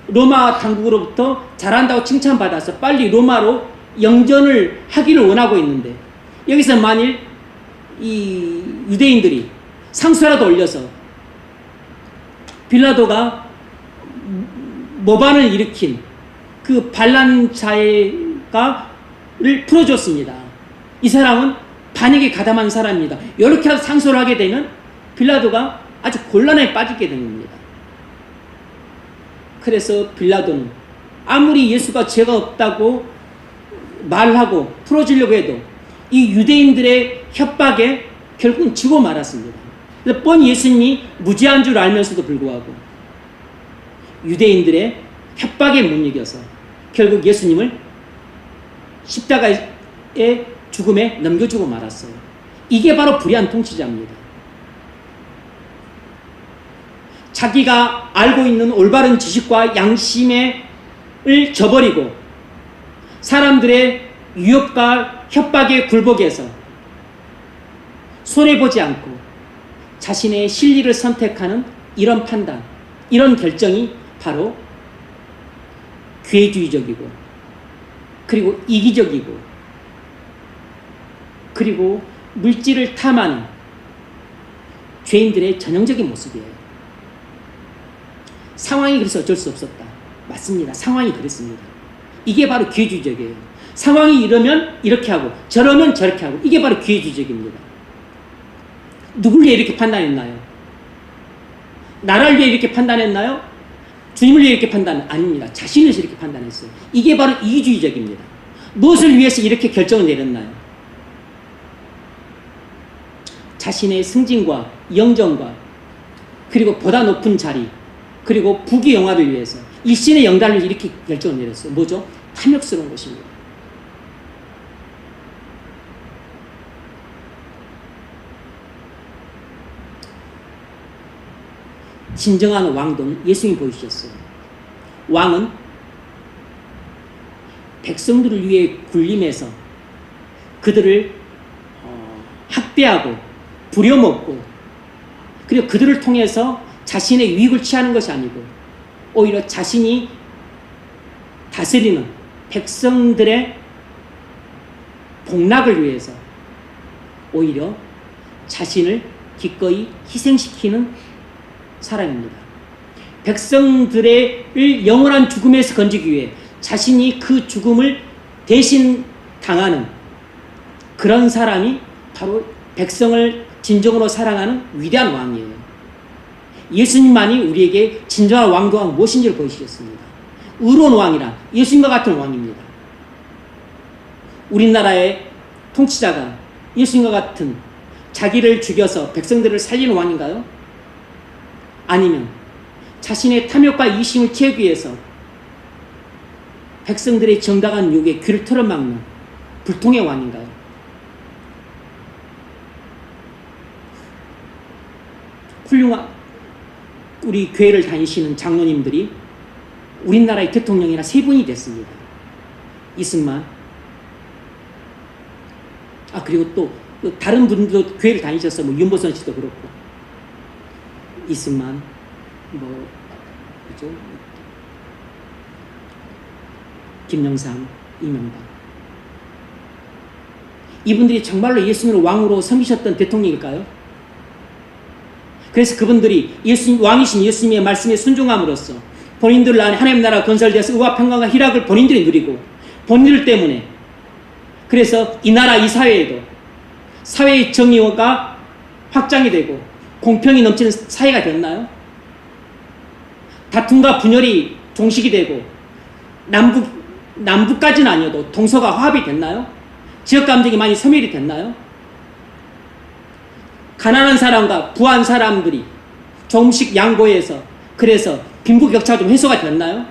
로마 당국으로부터 잘한다고 칭찬받아서 빨리 로마로 영전을 하기를 원하고 있는데 여기서 만일 이 유대인들이 상소라도 올려서 빌라도가 모반을 일으킨 그 반란자를 풀어줬습니다. 이 사람은 반역에 가담한 사람입니다. 이렇게 상소를 하게 되면 빌라도가 아주 곤란에 빠지게 된 겁니다. 그래서 빌라도는 아무리 예수가 죄가 없다고 말하고 풀어주려고 해도 이 유대인들의 협박에 결국은 지고 말았습니다. 그래서 뻔히 예수님이 무죄한 줄 알면서도 불구하고 유대인들의 협박에 못 이겨서 결국 예수님을 십자가의 죽음에 넘겨주고 말았어요. 이게 바로 불의한 통치자입니다. 자기가 알고 있는 올바른 지식과 양심을 저버리고 사람들의 유혹과 협박에 굴복해서 손해보지 않고 자신의 실리를 선택하는 이런 판단, 이런 결정이 바로 괴주의적이고 그리고 이기적이고 그리고 물질을 탐하는 죄인들의 전형적인 모습이에요. 상황이 그래서 어쩔 수 없었다. 맞습니다. 상황이 그랬습니다. 이게 바로 기회주의적이에요. 상황이 이러면 이렇게 하고 저러면 저렇게 하고 이게 바로 기회주의적입니다. 누굴 위해 이렇게 판단했나요? 나라를 위해 이렇게 판단했나요? 주님을 위해 이렇게 아닙니다. 자신을 위해서 이렇게 판단했어요. 이게 바로 이기주의적입니다. 무엇을 위해서 이렇게 결정을 내렸나요? 자신의 승진과 영정과 그리고 보다 높은 자리 그리고 부귀 영화를 위해서 일신의 영달을 이렇게 결정을 내렸어요. 뭐죠? 탐욕스러운 것입니다. 진정한 왕도는 예수님이 보여주셨어요. 왕은 백성들을 위해 군림해서 그들을 학대하고 부려먹고 그리고 그들을 통해서 자신의 유익을 취하는 것이 아니고 오히려 자신이 다스리는 백성들의 복락을 위해서 오히려 자신을 기꺼이 희생시키는 사람입니다. 백성들의 영원한 죽음에서 건지기 위해 자신이 그 죽음을 대신 당하는 그런 사람이 바로 백성을 진정으로 사랑하는 위대한 왕이에요. 예수님만이 우리에게 진정한 왕도가 무엇인지를 보여주셨습니다. 의로운 왕이란 예수님과 같은 왕입니다. 우리나라의 통치자가 예수님과 같은 자기를 죽여서 백성들을 살리는 왕인가요? 아니면 자신의 탐욕과 이심을 채우기 위해서 백성들의 정당한 요구에 귀를 틀어막는 불통의 왕인가요? 훌륭한 우리 교회를 다니시는 장로님들이 우리나라의 대통령이나 세 분이 됐습니다. 이승만, 그리고 또 다른 분들도 교회를 다니셔서 윤보선 씨도 그렇고 이승만, 그죠? 김영삼, 이명박. 이분들이 정말로 예수님을 왕으로 섬기셨던 대통령일까요? 그래서 그분들이 왕이신 예수님의 말씀에 순종함으로써 본인들 안에 하나님 나라가 건설되어서 의와 평강과 희락을 본인들이 누리고 본인들 때문에 그래서 이 나라 이 사회에도 사회의 정의가 확장이 되고 공평이 넘치는 사회가 됐나요? 다툼과 분열이 종식이 되고 남북까지는 아니어도 동서가 화합이 됐나요? 지역 감정이 많이 소멸이 됐나요? 가난한 사람과 부한 사람들이 조금씩 양보해서 그래서 빈부격차가 좀 해소가 됐나요?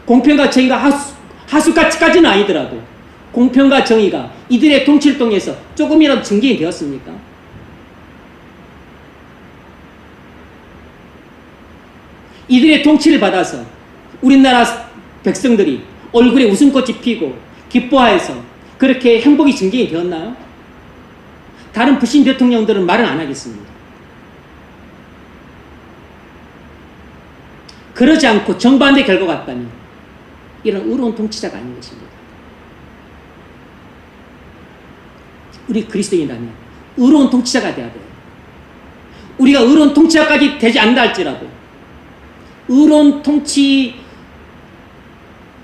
공평과 정의가 하수까지는 아니더라도 공평과 정의가 이들의 통치를 통해서 조금이라도 증진이 되었습니까? 이들의 통치를 받아서 우리나라 백성들이 얼굴에 웃음꽃이 피고 기뻐해서 그렇게 행복이 증진이 되었나요? 다른 불신 대통령들은 말은 안 하겠습니다. 그러지 않고 정반대 결과가 같다면 이런 의로운 통치자가 아닌 것입니다. 우리 그리스도인이라면 의로운 통치자가 되어야 돼요. 우리가 의로운 통치자까지 되지 않는다 할지라도 의로운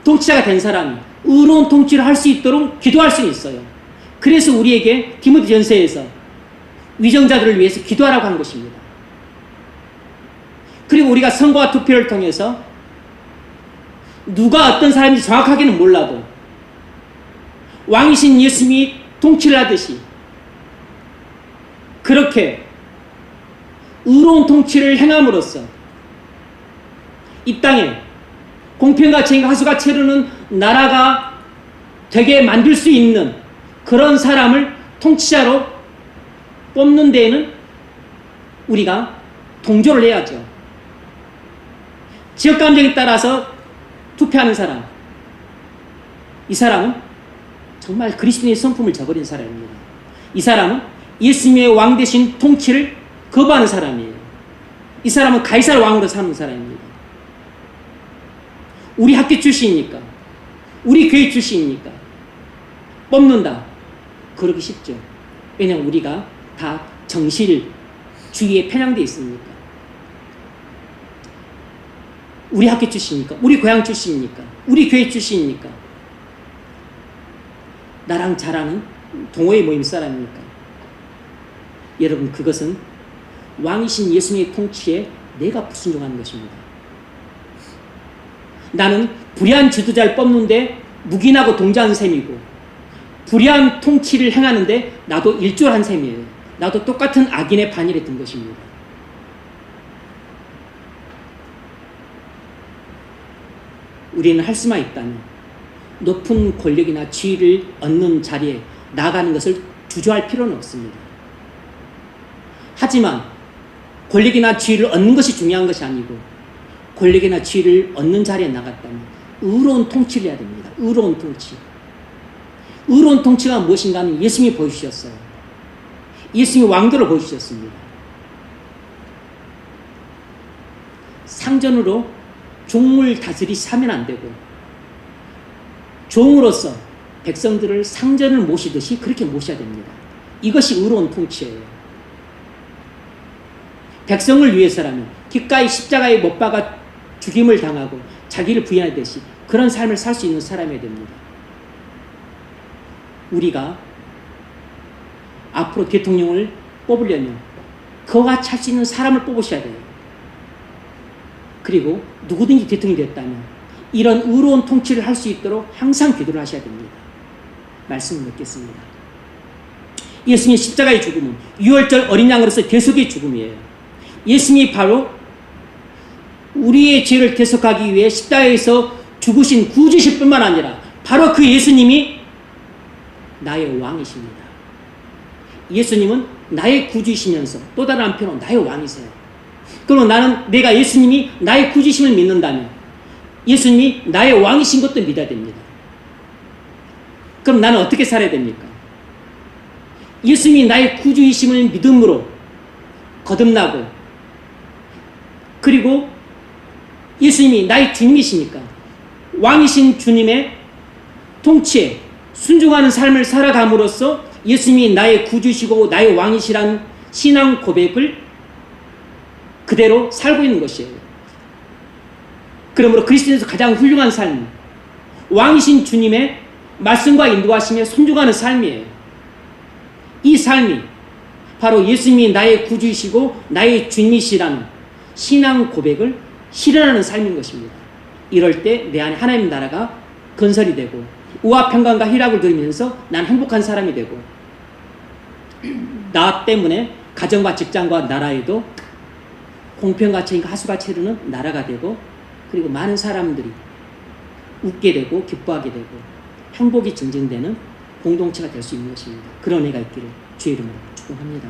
통치자가 된 사람이 의로운 통치를 할 수 있도록 기도할 수 있어요. 그래서 우리에게 디모데전서에서 위정자들을 위해서 기도하라고 하는 것입니다. 그리고 우리가 선거와 투표를 통해서 누가 어떤 사람인지 정확하게는 몰라도 왕이신 예수님이 통치를 하듯이 그렇게 의로운 통치를 행함으로써 이 땅에 공평과 정의가 하수가 채르는 나라가 되게 만들 수 있는 그런 사람을 통치자로 뽑는 데에는 우리가 동조를 해야죠. 지역 감정에 따라서 투표하는 사람, 이 사람은 정말 그리스도의 성품을 저버린 사람입니다. 이 사람은 예수님의 왕 대신 통치를 거부하는 사람이에요. 이 사람은 가이사르 왕으로 사는 사람입니다. 우리 학교 출신이니까, 우리 교회 출신이니까 뽑는다. 그러기 쉽죠. 왜냐하면 우리가 다 정실주의에 편향되어 있으니까. 우리 학교 출신이니까, 우리 고향 출신이니까, 우리 교회 출신이니까. 나랑 잘 아는 동호회 모임 사람이니까. 여러분, 그것은 왕이신 예수님의 통치에 내가 불순종하는 것입니다. 나는 불의한 지도자를 뽑는데 묵인하고 동조한 셈이고, 불의한 통치를 행하는데 나도 일조한 셈이에요. 나도 똑같은 악인의 반열에 든 것입니다. 우리는 할 수만 있다면 높은 권력이나 지위를 얻는 자리에 나가는 것을 주저할 필요는 없습니다. 하지만 권력이나 지위를 얻는 것이 중요한 것이 아니고, 권력이나 지위를 얻는 자리에 나갔다면 의로운 통치를 해야 됩니다. 의로운 통치. 의로운 통치가 무엇인가 하면 예수님이 보여주셨어요. 예수님이 왕도를 보여주셨습니다. 상전으로 종을 다스리시 하면 안 되고, 종으로서 백성들을 상전을 모시듯이 그렇게 모셔야 됩니다. 이것이 의로운 통치예요. 백성을 위해서라면 기꺼이 십자가에 못 박아 죽임을 당하고 자기를 부인하듯이 그런 삶을 살 수 있는 사람이어야 됩니다. 우리가 앞으로 대통령을 뽑으려면 그와 같이 할 수 있는 사람을 뽑으셔야 돼요. 그리고 누구든지 대통령이 됐다면 이런 의로운 통치를 할 수 있도록 항상 기도를 하셔야 됩니다. 말씀을 맺겠습니다. 예수님의 십자가의 죽음은 유월절 어린 양으로서 대속의 죽음이에요. 예수님이 바로 우리의 죄를 대속하기 위해 십자가에서 죽으신 구주실 뿐만 아니라 바로 그 예수님이 나의 왕이십니다. 예수님은 나의 구주이시면서 또 다른 한편으로 나의 왕이세요. 그러면 나는 내가 예수님이 나의 구주심을 믿는다면 예수님이 나의 왕이신 것도 믿어야 됩니다. 그럼 나는 어떻게 살아야 됩니까? 예수님이 나의 구주이심을 믿음으로 거듭나고, 그리고 예수님이 나의 주님이시니까 왕이신 주님의 통치에 순종하는 삶을 살아감으로써 예수님이 나의 구주시고 나의 왕이시란 신앙 고백을 그대로 살고 있는 것이에요. 그러므로 그리스도인에서 가장 훌륭한 삶은 왕이신 주님의 말씀과 인도하심에 순종하는 삶이에요. 이 삶이 바로 예수님이 나의 구주이시고 나의 주님이시라는 신앙 고백을 실현하는 삶인 것입니다. 이럴 때 내 안에 하나님 나라가 건설이 되고 우와 평강과 희락을 누리면서 난 행복한 사람이 되고, 나 때문에 가정과 직장과 나라에도 공평과 책임과 하수가 채르는 나라가 되고, 그리고 많은 사람들이 웃게 되고 기뻐하게 되고 행복이 증진되는 공동체가 될 수 있는 것입니다. 그런 애가 있기를 주의 이름으로 축복합니다.